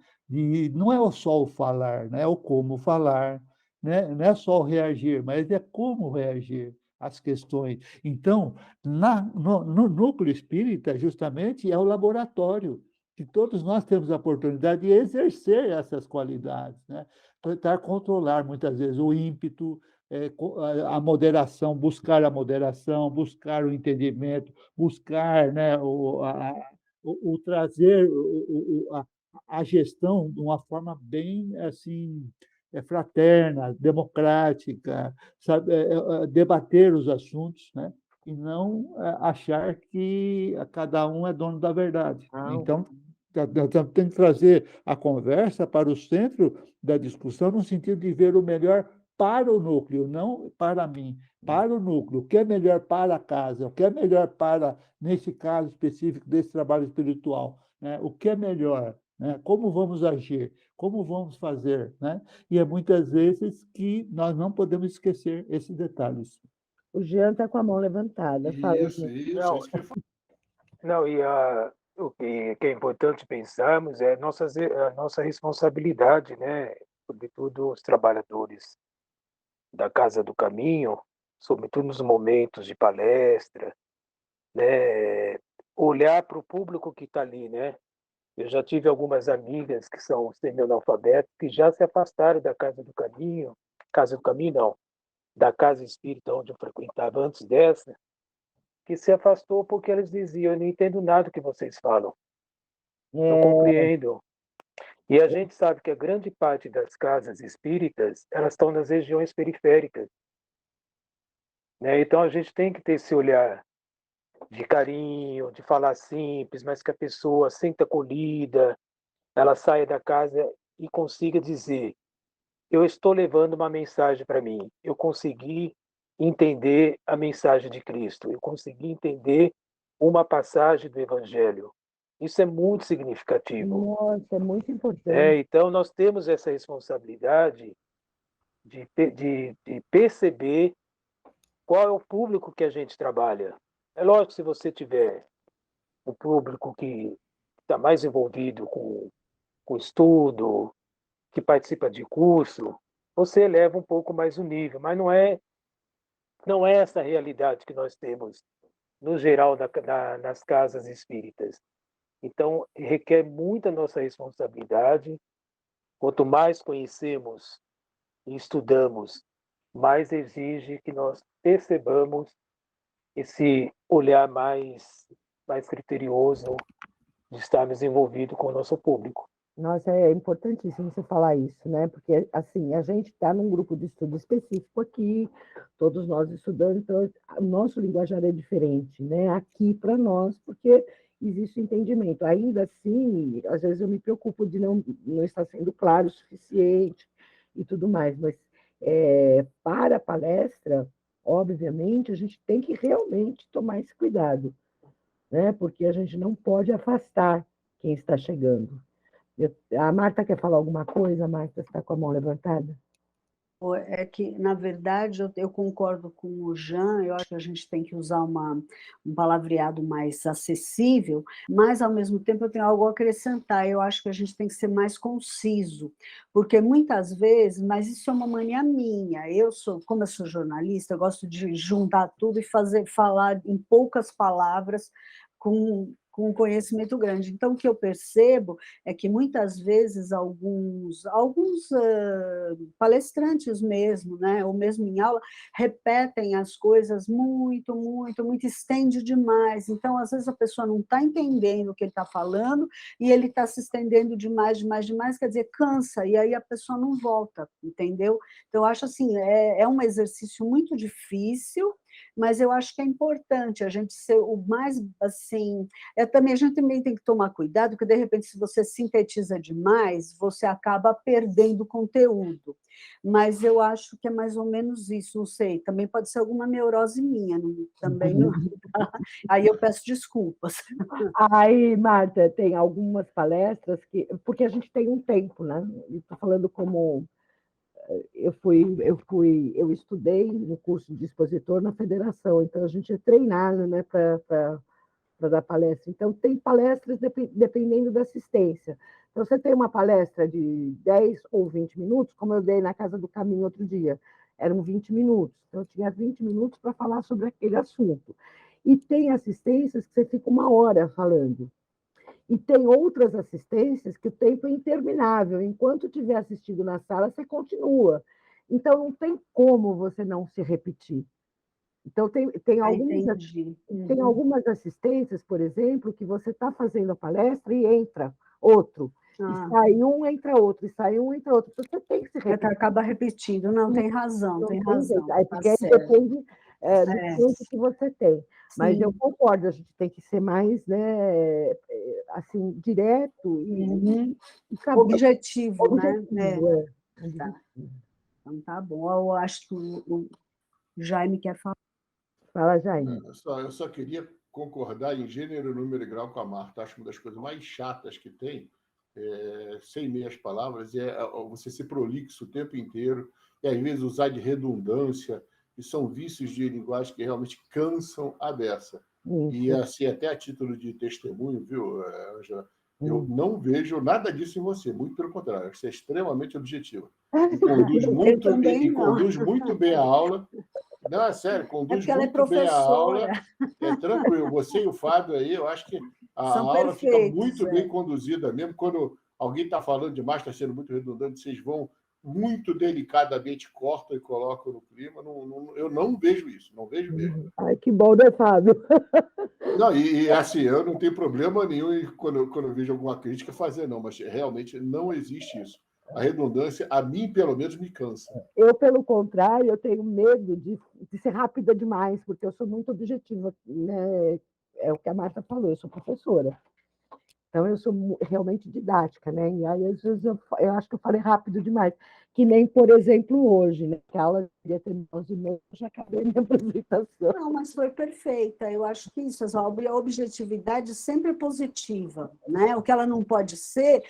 [SPEAKER 3] não é só o falar, né, é o como falar, né, não é só o reagir, mas é como reagir às questões. Então, no núcleo espírita, justamente, é o laboratório que todos nós temos a oportunidade de exercer essas qualidades, né? Tentar controlar, muitas vezes, o ímpeto, a moderação, buscar o entendimento, buscar, né, o trazer a gestão de uma forma bem assim, fraterna, democrática, sabe? Debater os assuntos, né? E não achar que cada um é dono da verdade.
[SPEAKER 5] Não.
[SPEAKER 3] Então, tem que trazer a conversa para o centro da discussão, no sentido de ver o melhor para o núcleo, não para mim, para o núcleo, o que é melhor para a casa, o que é melhor para, nesse caso específico desse trabalho espiritual, né? O que é melhor, né? Como vamos agir, como vamos fazer, né? E é muitas vezes que nós não podemos esquecer esses detalhes.
[SPEAKER 5] O Jean está com a mão levantada.
[SPEAKER 7] Isso, isso que eu falo.
[SPEAKER 4] Não, e o que é importante pensarmos é a nossa responsabilidade, né? Sobretudo os trabalhadores da Casa do Caminho, sobretudo nos momentos de palestra, né? Olhar para o público que está ali, né? Eu já tive algumas amigas que são semi-analfabetas que já se afastaram da Casa do Caminho não, da Casa Espírita onde eu frequentava antes dessa, que se afastou porque eles diziam, eu não entendo nada do que vocês falam, não compreendo. E a gente sabe que a grande parte das casas espíritas, elas estão nas regiões periféricas, né? Então a gente tem que ter esse olhar de carinho, de falar simples, mas que a pessoa sinta acolhida, ela saia da casa e consiga dizer, eu estou levando uma mensagem para mim, eu consegui entender a mensagem de Cristo, eu consegui entender uma passagem do Evangelho. Isso é muito significativo.
[SPEAKER 5] Nossa, é muito importante.
[SPEAKER 4] Então, nós temos essa responsabilidade de perceber qual é o público que a gente trabalha. É lógico, se você tiver um público que está mais envolvido com estudo, que participa de curso, você eleva um pouco mais o nível, mas não é essa a realidade que nós temos, no geral, nas casas espíritas. Então, requer muita nossa responsabilidade. Quanto mais conhecemos e estudamos, mais exige que nós percebamos esse olhar mais criterioso de estarmos envolvidos com o nosso público.
[SPEAKER 5] Nossa, é importantíssimo você falar isso, né? Porque, assim, a gente está num grupo de estudo específico aqui, todos nós estudando, então o nosso linguajar é diferente, né? Aqui para nós, porque existe entendimento. Ainda assim, às vezes eu me preocupo de não estar sendo claro o suficiente e tudo mais, mas para a palestra, obviamente, a gente tem que realmente tomar esse cuidado, né? Porque a gente não pode afastar quem está chegando. A Marta quer falar alguma coisa? A Marta está com a mão levantada.
[SPEAKER 8] É que, na verdade, eu concordo com o Jean, eu acho que a gente tem que usar um palavreado mais acessível, mas, ao mesmo tempo, eu tenho algo a acrescentar, eu acho que a gente tem que ser mais conciso, porque muitas vezes, mas isso é uma mania minha, como eu sou jornalista, eu gosto de juntar tudo e falar em poucas palavras, com com um conhecimento grande. Então, o que eu percebo é que, muitas vezes, alguns palestrantes mesmo, né, ou mesmo em aula, repetem as coisas muito, muito, muito, estende demais. Então, às vezes, a pessoa não está entendendo o que ele está falando e ele está se estendendo demais, demais, demais, quer dizer, cansa, e aí a pessoa não volta, entendeu? Então, eu acho assim, é um exercício muito difícil, mas eu acho que é importante a gente ser o mais, assim, a gente também tem que tomar cuidado, porque, de repente, se você sintetiza demais, você acaba perdendo conteúdo. Mas eu acho que é mais ou menos isso, não sei, também pode ser alguma neurose minha, também não, aí eu peço desculpas.
[SPEAKER 5] Aí, Marta, tem algumas palestras que... Porque a gente tem um tempo, né? Estou falando como... Eu estudei no curso de expositor na federação, então a gente é treinado, né, para dar palestra. Então, tem palestras dependendo da assistência. Então, você tem uma palestra de 10 ou 20 minutos, como eu dei na Casa do Caminho outro dia, eram 20 minutos. Então, eu tinha 20 minutos para falar sobre aquele assunto. E tem assistências que você fica 1 hora falando. E tem outras assistências que o tempo é interminável. Enquanto estiver assistindo na sala, você continua. Então, não tem como você não se repetir. Então, tem algumas assistências, por exemplo, que você está fazendo a palestra e entra outro. E sai um, entra outro, e sai um, entra outro. Então, você tem que se repetir.
[SPEAKER 8] Acaba repetindo. Não, tem razão, tem razão.
[SPEAKER 5] Porque aí depende do tempo que você tem. Mas eu concordo, a gente tem que ser mais, né, assim, direto e
[SPEAKER 8] objetivo, né?
[SPEAKER 5] Tá.
[SPEAKER 8] Então, tá bom. Eu acho que o Jaime quer falar.
[SPEAKER 5] Fala, Jaime.
[SPEAKER 7] Eu só queria concordar em gênero, número e grau com a Marta. Acho que uma das coisas mais chatas que tem, sem meias palavras, é você ser prolixo o tempo inteiro e, às vezes, usar de redundância, e são vícios de linguagem que realmente cansam a beça. E, assim, até a título de testemunho, viu, Angela, eu não vejo nada disso em você, muito pelo contrário, você é extremamente objetiva. E conduz muito bem a aula. Não, é sério, conduz muito bem a aula. É tranquilo. Você e o Fábio aí, eu acho que a aula fica muito bem conduzida, mesmo quando alguém está falando demais, está sendo muito redundante, vocês vão muito delicadamente, cortam e colocam no clima. Eu não vejo isso, não vejo mesmo.
[SPEAKER 5] Ai, que bom, né, Fábio?
[SPEAKER 7] Não, e assim, eu não tenho problema nenhum quando eu vejo alguma crítica fazer, não, mas realmente não existe isso. A redundância, a mim, pelo menos, me cansa.
[SPEAKER 5] Eu, pelo contrário, eu tenho medo de ser rápida demais, porque eu sou muito objetiva, né? É o que a Marta falou, eu sou professora. Então, eu sou realmente didática, né? E aí, às vezes, eu acho que eu falei rápido demais. Que nem, por exemplo, hoje, né? Que a aula devia ter 11h30, eu já acabei minha apresentação.
[SPEAKER 8] Não, mas foi perfeita. Eu acho que isso, a objetividade sempre é positiva, né? O que ela não pode ser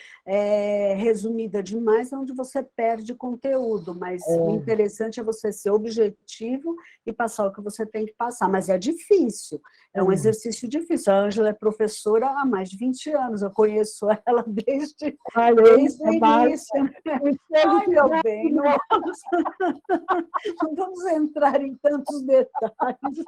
[SPEAKER 8] resumida demais, onde você perde conteúdo, mas o interessante é você ser objetivo e passar o que você tem que passar. Mas é difícil, é um exercício difícil. A Ângela é professora há mais de 20 anos, eu conheço ela desde o início. Ai, meu bem, não vamos entrar em tantos detalhes.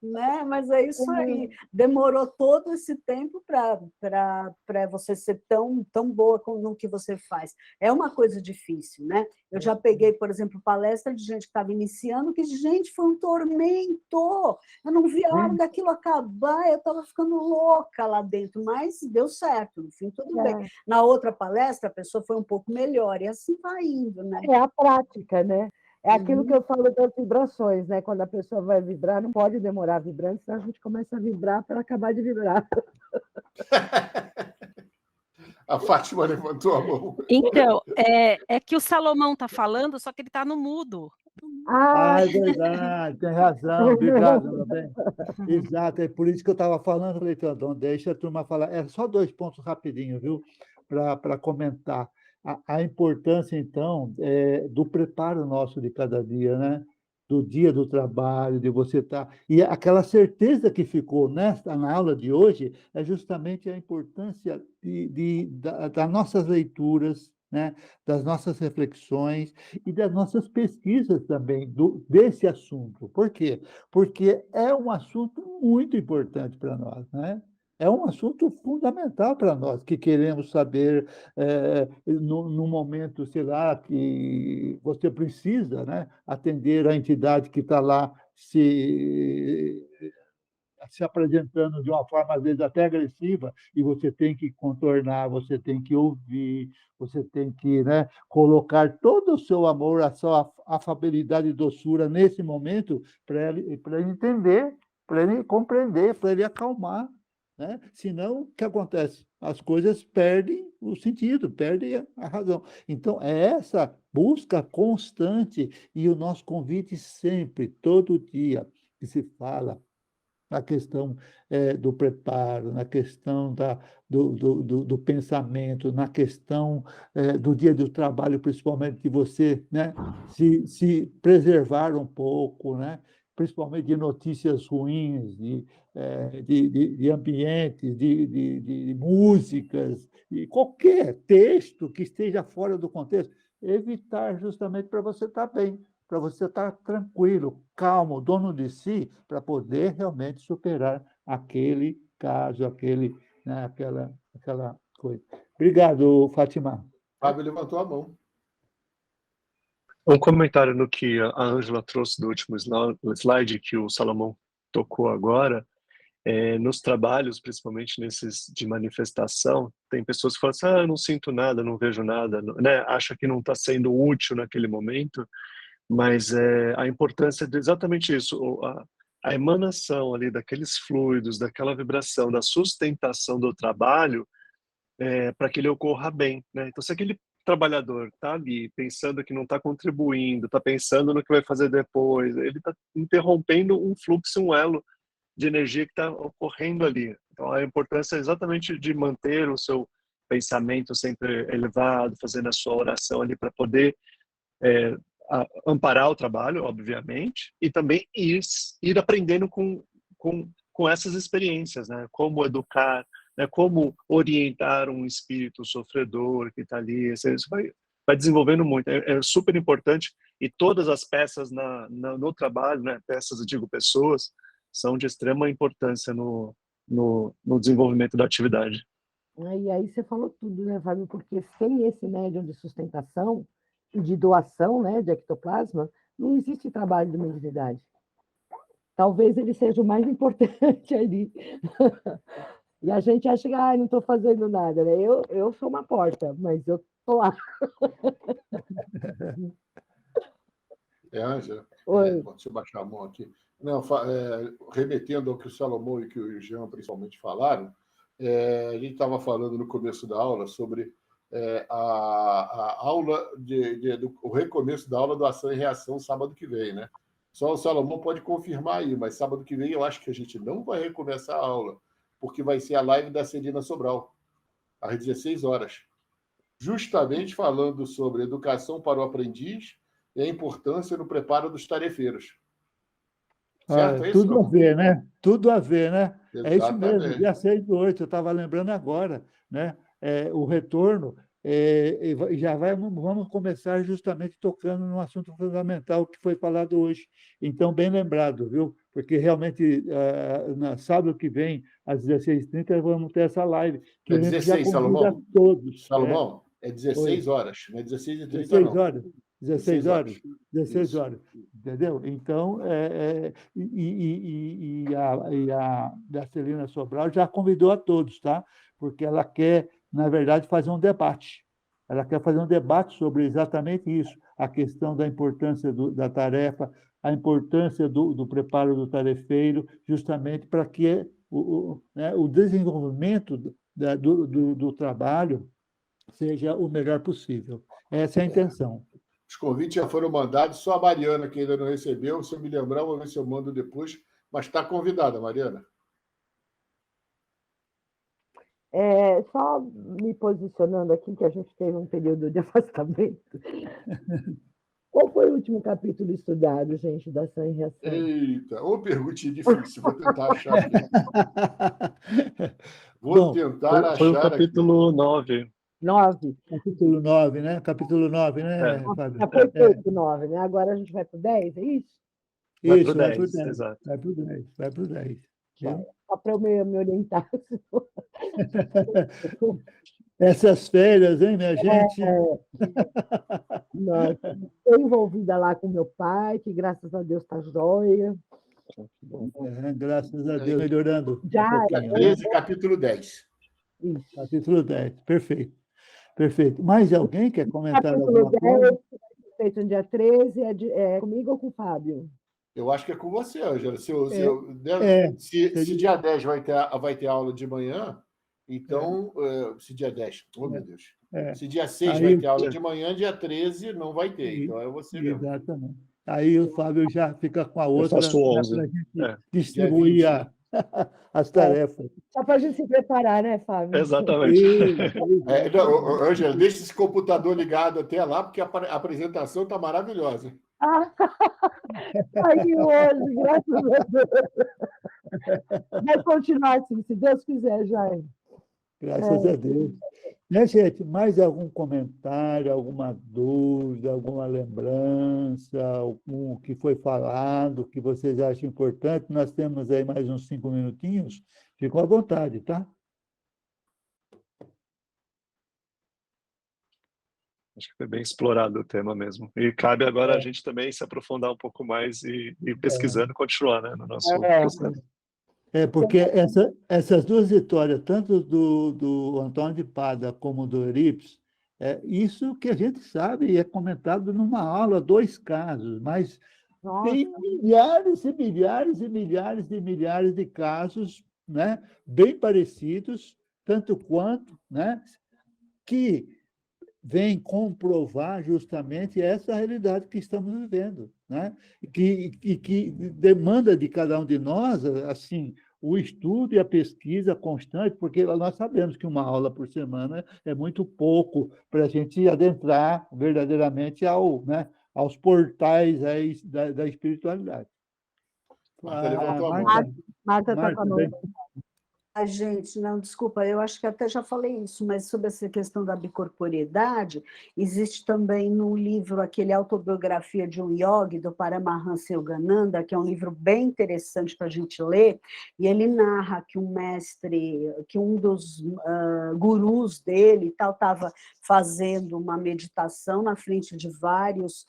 [SPEAKER 8] Né? Mas é isso aí. Demorou todo esse tempo para você ser tão boa no que você faz. É uma coisa difícil, né? Eu já peguei, por exemplo, palestra de gente que estava iniciando, que, gente, foi um tormento. Eu não vi a hora daquilo acabar, eu estava ficando louca lá dentro, mas deu certo, no fim, tudo bem. Na outra palestra, a pessoa foi um pouco melhor, e assim vai indo, né?
[SPEAKER 5] É a prática, né? É aquilo que eu falo das vibrações, né? Quando a pessoa vai vibrar, não pode demorar vibrando, senão a gente começa a vibrar para acabar de vibrar.
[SPEAKER 7] A Fátima levantou a mão.
[SPEAKER 1] Então, é que o Salomão está falando, só que ele está no mudo.
[SPEAKER 3] É verdade, tem razão. Obrigado, meu bem. Exato, é por isso que eu estava falando, falei, Teodon, deixa a turma falar. É só 2 pontos rapidinho, viu, para comentar. A importância, então, do preparo nosso de cada dia, né? Do dia do trabalho, de você estar... E aquela certeza que ficou na aula de hoje é justamente a importância das nossas leituras,
[SPEAKER 10] né, das nossas reflexões e das nossas pesquisas também desse assunto. Por quê? Porque é um assunto muito importante para nós, né? É um assunto fundamental para nós, que queremos saber, no momento, sei lá, que você precisa, né, atender a entidade que está lá se apresentando de uma forma, às vezes, até agressiva, e você tem que contornar, você tem que ouvir, você tem que, né, colocar todo o seu amor, a sua afabilidade e doçura nesse momento para ele entender, para ele compreender, para ele acalmar. Né? Senão, o que acontece? As coisas perdem o sentido, perdem a razão. Então, é essa busca constante e o nosso convite sempre, todo dia, que se fala na questão do preparo, na questão do pensamento, na questão do dia do trabalho, principalmente de você, né, se preservar um pouco, né, principalmente de notícias ruins, de ambientes, de músicas, e qualquer texto que esteja fora do contexto, evitar justamente para você estar bem, para você estar tranquilo, calmo, dono de si, para poder realmente superar aquele caso, né, aquela coisa. Obrigado, Fátima.
[SPEAKER 7] Fábio levantou a mão.
[SPEAKER 9] Um comentário no que a Ângela trouxe do último slide que o Salomão tocou agora. Nos trabalhos, principalmente nesses de manifestação, tem pessoas que falam assim, eu não sinto nada, não vejo nada, né? Acha que não está sendo útil naquele momento, mas a importância de exatamente isso, a emanação ali daqueles fluidos, daquela vibração, da sustentação do trabalho, para que ele ocorra bem, né? Então, se aquele trabalhador está ali pensando que não está contribuindo, está pensando no que vai fazer depois, ele está interrompendo um fluxo, um elo de energia que está ocorrendo ali. Então, a importância é exatamente de manter o seu pensamento sempre elevado, fazendo a sua oração ali para poder amparar o trabalho, obviamente, e também ir aprendendo com essas experiências, né? Como educar, né? Como orientar um espírito sofredor que está ali. Isso vai desenvolvendo muito. É super importante, e todas as peças no trabalho, né? Peças, eu digo pessoas, são de extrema importância no desenvolvimento da atividade.
[SPEAKER 5] E aí você falou tudo, né, Fábio? Porque sem esse médium de sustentação e de doação, né, de ectoplasma, não existe trabalho de mediunidade. Talvez ele seja o mais importante ali. E a gente acha que não estou fazendo nada, né? Eu sou uma porta, mas eu estou lá.
[SPEAKER 7] Ângela, deixa eu baixar a mão aqui. Não, remetendo ao que o Salomão e que o Jean principalmente falaram, a gente estava falando no começo da aula sobre a aula o recomeço da aula do Ação e Reação sábado que vem, né? Só o Salomão pode confirmar aí, mas sábado que vem eu acho que a gente não vai recomeçar a aula, porque vai ser a live da Celina Sobral, às 16 horas. Justamente falando sobre educação para o aprendiz e a importância no preparo dos tarefeiros. Certo?
[SPEAKER 10] Tudo a ver, né? Tudo a ver, né?
[SPEAKER 7] Exatamente.
[SPEAKER 10] É isso mesmo, dia 6 do 8, eu estava lembrando agora, né? O retorno, vamos começar justamente tocando num assunto fundamental que foi falado hoje. Então, bem lembrado, viu? Porque realmente, na sábado que vem, às 16h30, vamos ter essa live. Que
[SPEAKER 7] é 16, Salomão?
[SPEAKER 10] Todos.
[SPEAKER 7] Salomão, é 16 horas, não é 16h30,
[SPEAKER 10] 16 horas. 16 horas? 16
[SPEAKER 7] Isso.
[SPEAKER 10] horas, entendeu? Então, a Celina Sobral já convidou a todos, tá? Porque ela quer, na verdade, fazer um debate. Ela quer fazer um debate sobre exatamente isso, a questão da importância da tarefa, a importância do preparo do tarefeiro, justamente para que o desenvolvimento do trabalho seja o melhor possível. Essa é a intenção.
[SPEAKER 7] Os convites já foram mandados, só a Mariana, que ainda não recebeu. Se eu me lembrar, vou ver se eu mando depois. Mas está convidada, Mariana.
[SPEAKER 5] Só me posicionando aqui, que a gente teve um período de afastamento. Qual foi o último capítulo estudado, gente, da Ação e Reação?
[SPEAKER 7] Eita, pergunta difícil, vou tentar achar aqui.
[SPEAKER 9] Foi o capítulo 9.
[SPEAKER 5] 9.
[SPEAKER 10] Capítulo 9, né? Capítulo 9, né,
[SPEAKER 9] É.
[SPEAKER 10] Fábio?
[SPEAKER 5] Já foi feito 9, né? Agora a gente vai para o 10, é isso?
[SPEAKER 9] Vai
[SPEAKER 10] Isso,
[SPEAKER 9] pro
[SPEAKER 10] vai para o
[SPEAKER 9] 10,
[SPEAKER 10] 10.
[SPEAKER 9] exato.
[SPEAKER 10] Vai para o 10. Vai para o 10. Viu?
[SPEAKER 5] Só para eu me orientar.
[SPEAKER 10] Essas férias, hein, minha gente?
[SPEAKER 5] Nossa, estou envolvida lá com meu pai, que graças a Deus está jóia.
[SPEAKER 10] Graças a Deus, melhorando um
[SPEAKER 5] Já,
[SPEAKER 10] pouquinho.
[SPEAKER 7] 13, capítulo 10.
[SPEAKER 5] Isso.
[SPEAKER 10] Capítulo 10, perfeito. Perfeito. Mais alguém quer comentar
[SPEAKER 5] Capítulo
[SPEAKER 10] alguma coisa?
[SPEAKER 5] 10, feito no dia 13, é comigo ou com o Fábio?
[SPEAKER 7] Eu acho que é com você, Ângela. Se dia 10 vai ter aula de manhã, então, se dia 10, oh meu Deus. Se dia 6 vai ter aula de manhã, dia 13 não vai ter, então é você mesmo.
[SPEAKER 10] Exatamente. Aí o Fábio já fica com a outra
[SPEAKER 9] faço 11.
[SPEAKER 10] para a gente
[SPEAKER 7] Dia
[SPEAKER 10] distribuir
[SPEAKER 7] 20.
[SPEAKER 10] as tarefas.
[SPEAKER 5] Só para a gente se preparar, né, Fábio?
[SPEAKER 9] Exatamente.
[SPEAKER 7] Ângela, deixa esse computador ligado até lá, porque a apresentação está maravilhosa.
[SPEAKER 5] Aí hoje, graças a Deus. Vai continuar assim, se Deus quiser, Jair.
[SPEAKER 10] Graças a Deus. Né, gente? Mais algum comentário, alguma dúvida, alguma lembrança, algum que foi falado, que vocês acham importante? Nós temos aí mais uns 5 minutinhos. Ficam à vontade, tá?
[SPEAKER 9] Acho que foi bem explorado o tema mesmo. E cabe agora a gente também se aprofundar um pouco mais e pesquisando e continuar, né, no nosso processo.
[SPEAKER 10] Porque essas duas vitórias, tanto do Antônio de Pada como do Eurípides, isso que a gente sabe e é comentado numa aula, 2 casos, mas tem milhares e milhares e milhares e milhares de casos, né, bem parecidos, tanto quanto, né, que vem comprovar justamente essa realidade que estamos vivendo, né? Que demanda de cada um de nós, assim, o estudo e a pesquisa constante, porque nós sabemos que uma aula por semana é muito pouco para a gente adentrar verdadeiramente aos portais aí da espiritualidade.
[SPEAKER 7] Marta levantou a mão.
[SPEAKER 5] Marta está com a mão.
[SPEAKER 8] Gente, não, desculpa, eu acho que até já falei isso, mas sobre essa questão da bicorporiedade, existe também no livro aquele Autobiografia de um Yogi, do Paramahansa Yogananda, que é um livro bem interessante para a gente ler, e ele narra que um mestre, que um dos gurus dele estava fazendo uma meditação na frente de vários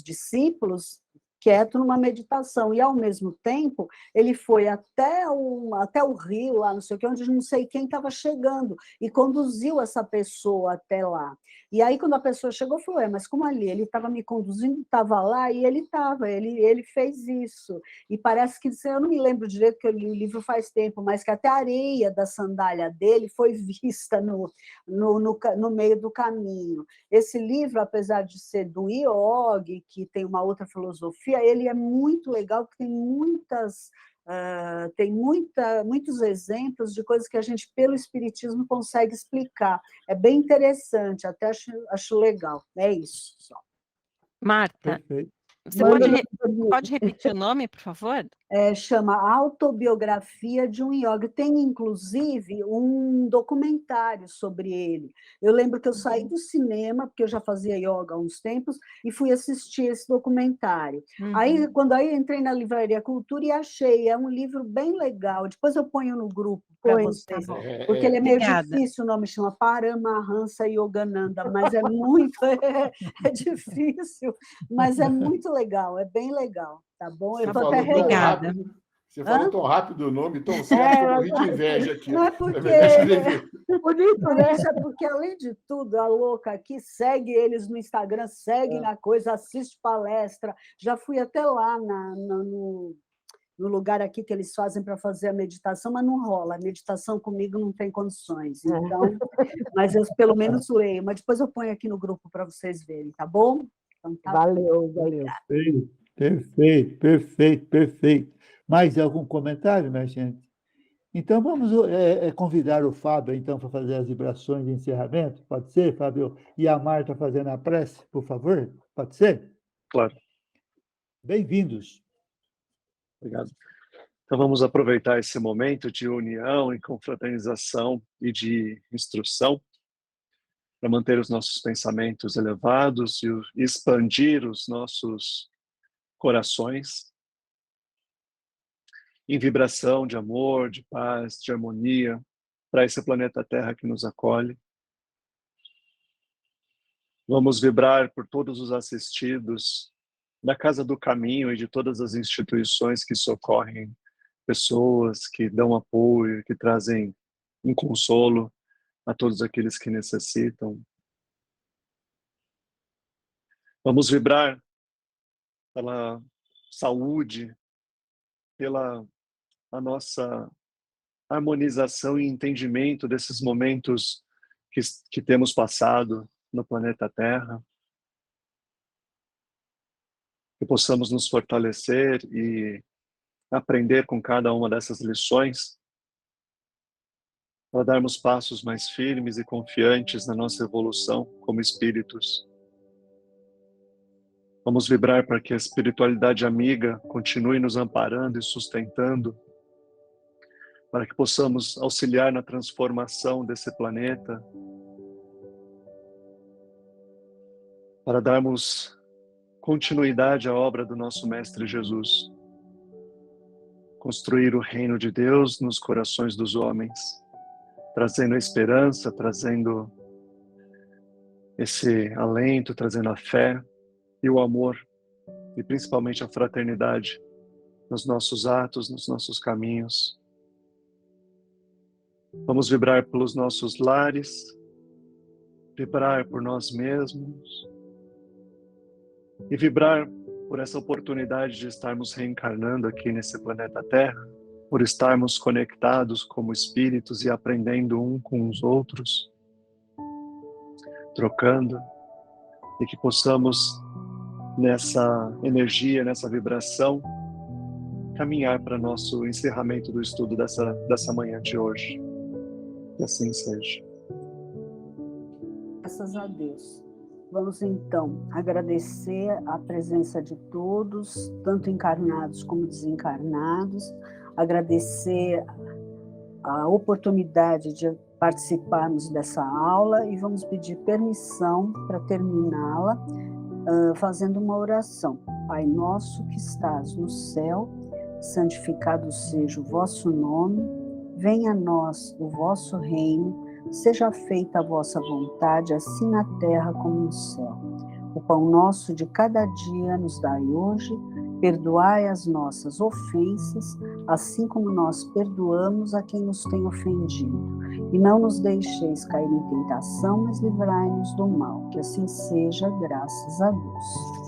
[SPEAKER 8] discípulos, quieto numa meditação, e ao mesmo tempo ele foi até o rio, lá não sei o que, onde não sei quem estava chegando, e conduziu essa pessoa até lá. E aí, quando a pessoa chegou, falou, mas como ali? Ele estava me conduzindo, estava lá, e ele fez isso. E parece que, eu não me lembro direito, que eu li o livro faz tempo, mas que até a areia da sandália dele foi vista no meio do caminho. Esse livro, apesar de ser do Yogi, que tem uma outra filosofia, ele é muito legal, porque tem muitos exemplos de coisas que a gente, pelo Espiritismo, consegue explicar. É bem interessante, até acho legal. É isso só.
[SPEAKER 1] Marta,
[SPEAKER 10] Perfeito.
[SPEAKER 1] você pode repetir o nome, por favor?
[SPEAKER 8] Chama Autobiografia de um Yogi. Tem, inclusive, um documentário sobre ele. Eu lembro que eu saí do cinema, porque eu já fazia yoga há uns tempos, e fui assistir esse documentário. Aí, quando entrei na Livraria Cultura e achei, é um livro bem legal. Depois eu ponho no grupo para vocês, porque ele é meio difícil, o nome chama Paramahansa Yogananda, mas é muito difícil, mas é muito legal, é bem legal. Tá bom? Eu estou até
[SPEAKER 1] obrigada.
[SPEAKER 7] Você falou tão rápido o nome, tão certo, que eu morri de inveja aqui.
[SPEAKER 8] Não é porque... Bonito, né? É porque, além de tudo, a louca aqui segue eles no Instagram, segue na coisa, assiste palestra. Já fui até lá no lugar aqui que eles fazem para fazer a meditação, mas não rola. A meditação comigo não tem condições. Então, mas eu pelo menos leio. Mas depois eu ponho aqui no grupo para vocês verem, tá bom? Então, tá.
[SPEAKER 5] Valeu.
[SPEAKER 10] Perfeito. Mais algum comentário, minha gente? Então, vamos convidar o Fábio, então, para fazer as vibrações de encerramento. Pode ser, Fábio? E a Marta fazendo a prece, por favor? Pode ser?
[SPEAKER 9] Claro.
[SPEAKER 10] Bem-vindos.
[SPEAKER 9] Obrigado. Então, vamos aproveitar esse momento de união e confraternização e de instrução para manter os nossos pensamentos elevados e expandir os nossos corações em vibração de amor, de paz, de harmonia para esse planeta Terra que nos acolhe. Vamos vibrar por todos os assistidos da Casa do Caminho e de todas as instituições que socorrem pessoas, que dão apoio, que trazem um consolo a todos aqueles que necessitam. Vamos vibrar pela saúde, pela a nossa harmonização e entendimento desses momentos que temos passado no planeta Terra. Que possamos nos fortalecer e aprender com cada uma dessas lições para darmos passos mais firmes e confiantes na nossa evolução como espíritos. Vamos vibrar para que a espiritualidade amiga continue nos amparando e sustentando, para que possamos auxiliar na transformação desse planeta, para darmos continuidade à obra do nosso Mestre Jesus, construir o reino de Deus nos corações dos homens, trazendo a esperança, trazendo esse alento, trazendo a fé e o amor, e principalmente a fraternidade nos nossos atos, nos nossos caminhos. Vamos vibrar pelos nossos lares, vibrar por nós mesmos e vibrar por essa oportunidade de estarmos reencarnando aqui nesse planeta Terra, por estarmos conectados como espíritos e aprendendo um com os outros, trocando, e que possamos, nessa energia, nessa vibração, caminhar para nosso encerramento do estudo dessa manhã de hoje. Que assim seja.
[SPEAKER 8] Graças a Deus. Vamos então agradecer a presença de todos, tanto encarnados como desencarnados, agradecer a oportunidade de participarmos dessa aula e vamos pedir permissão para terminá-la fazendo uma oração. Pai nosso que estás no céu, santificado seja o vosso nome, venha a nós o vosso reino, seja feita a vossa vontade, assim na terra como no céu. O pão nosso de cada dia nos dai hoje, perdoai as nossas ofensas, assim como nós perdoamos a quem nos tem ofendido. E não nos deixeis cair em tentação, mas livrai-nos do mal. Que assim seja, graças a Deus.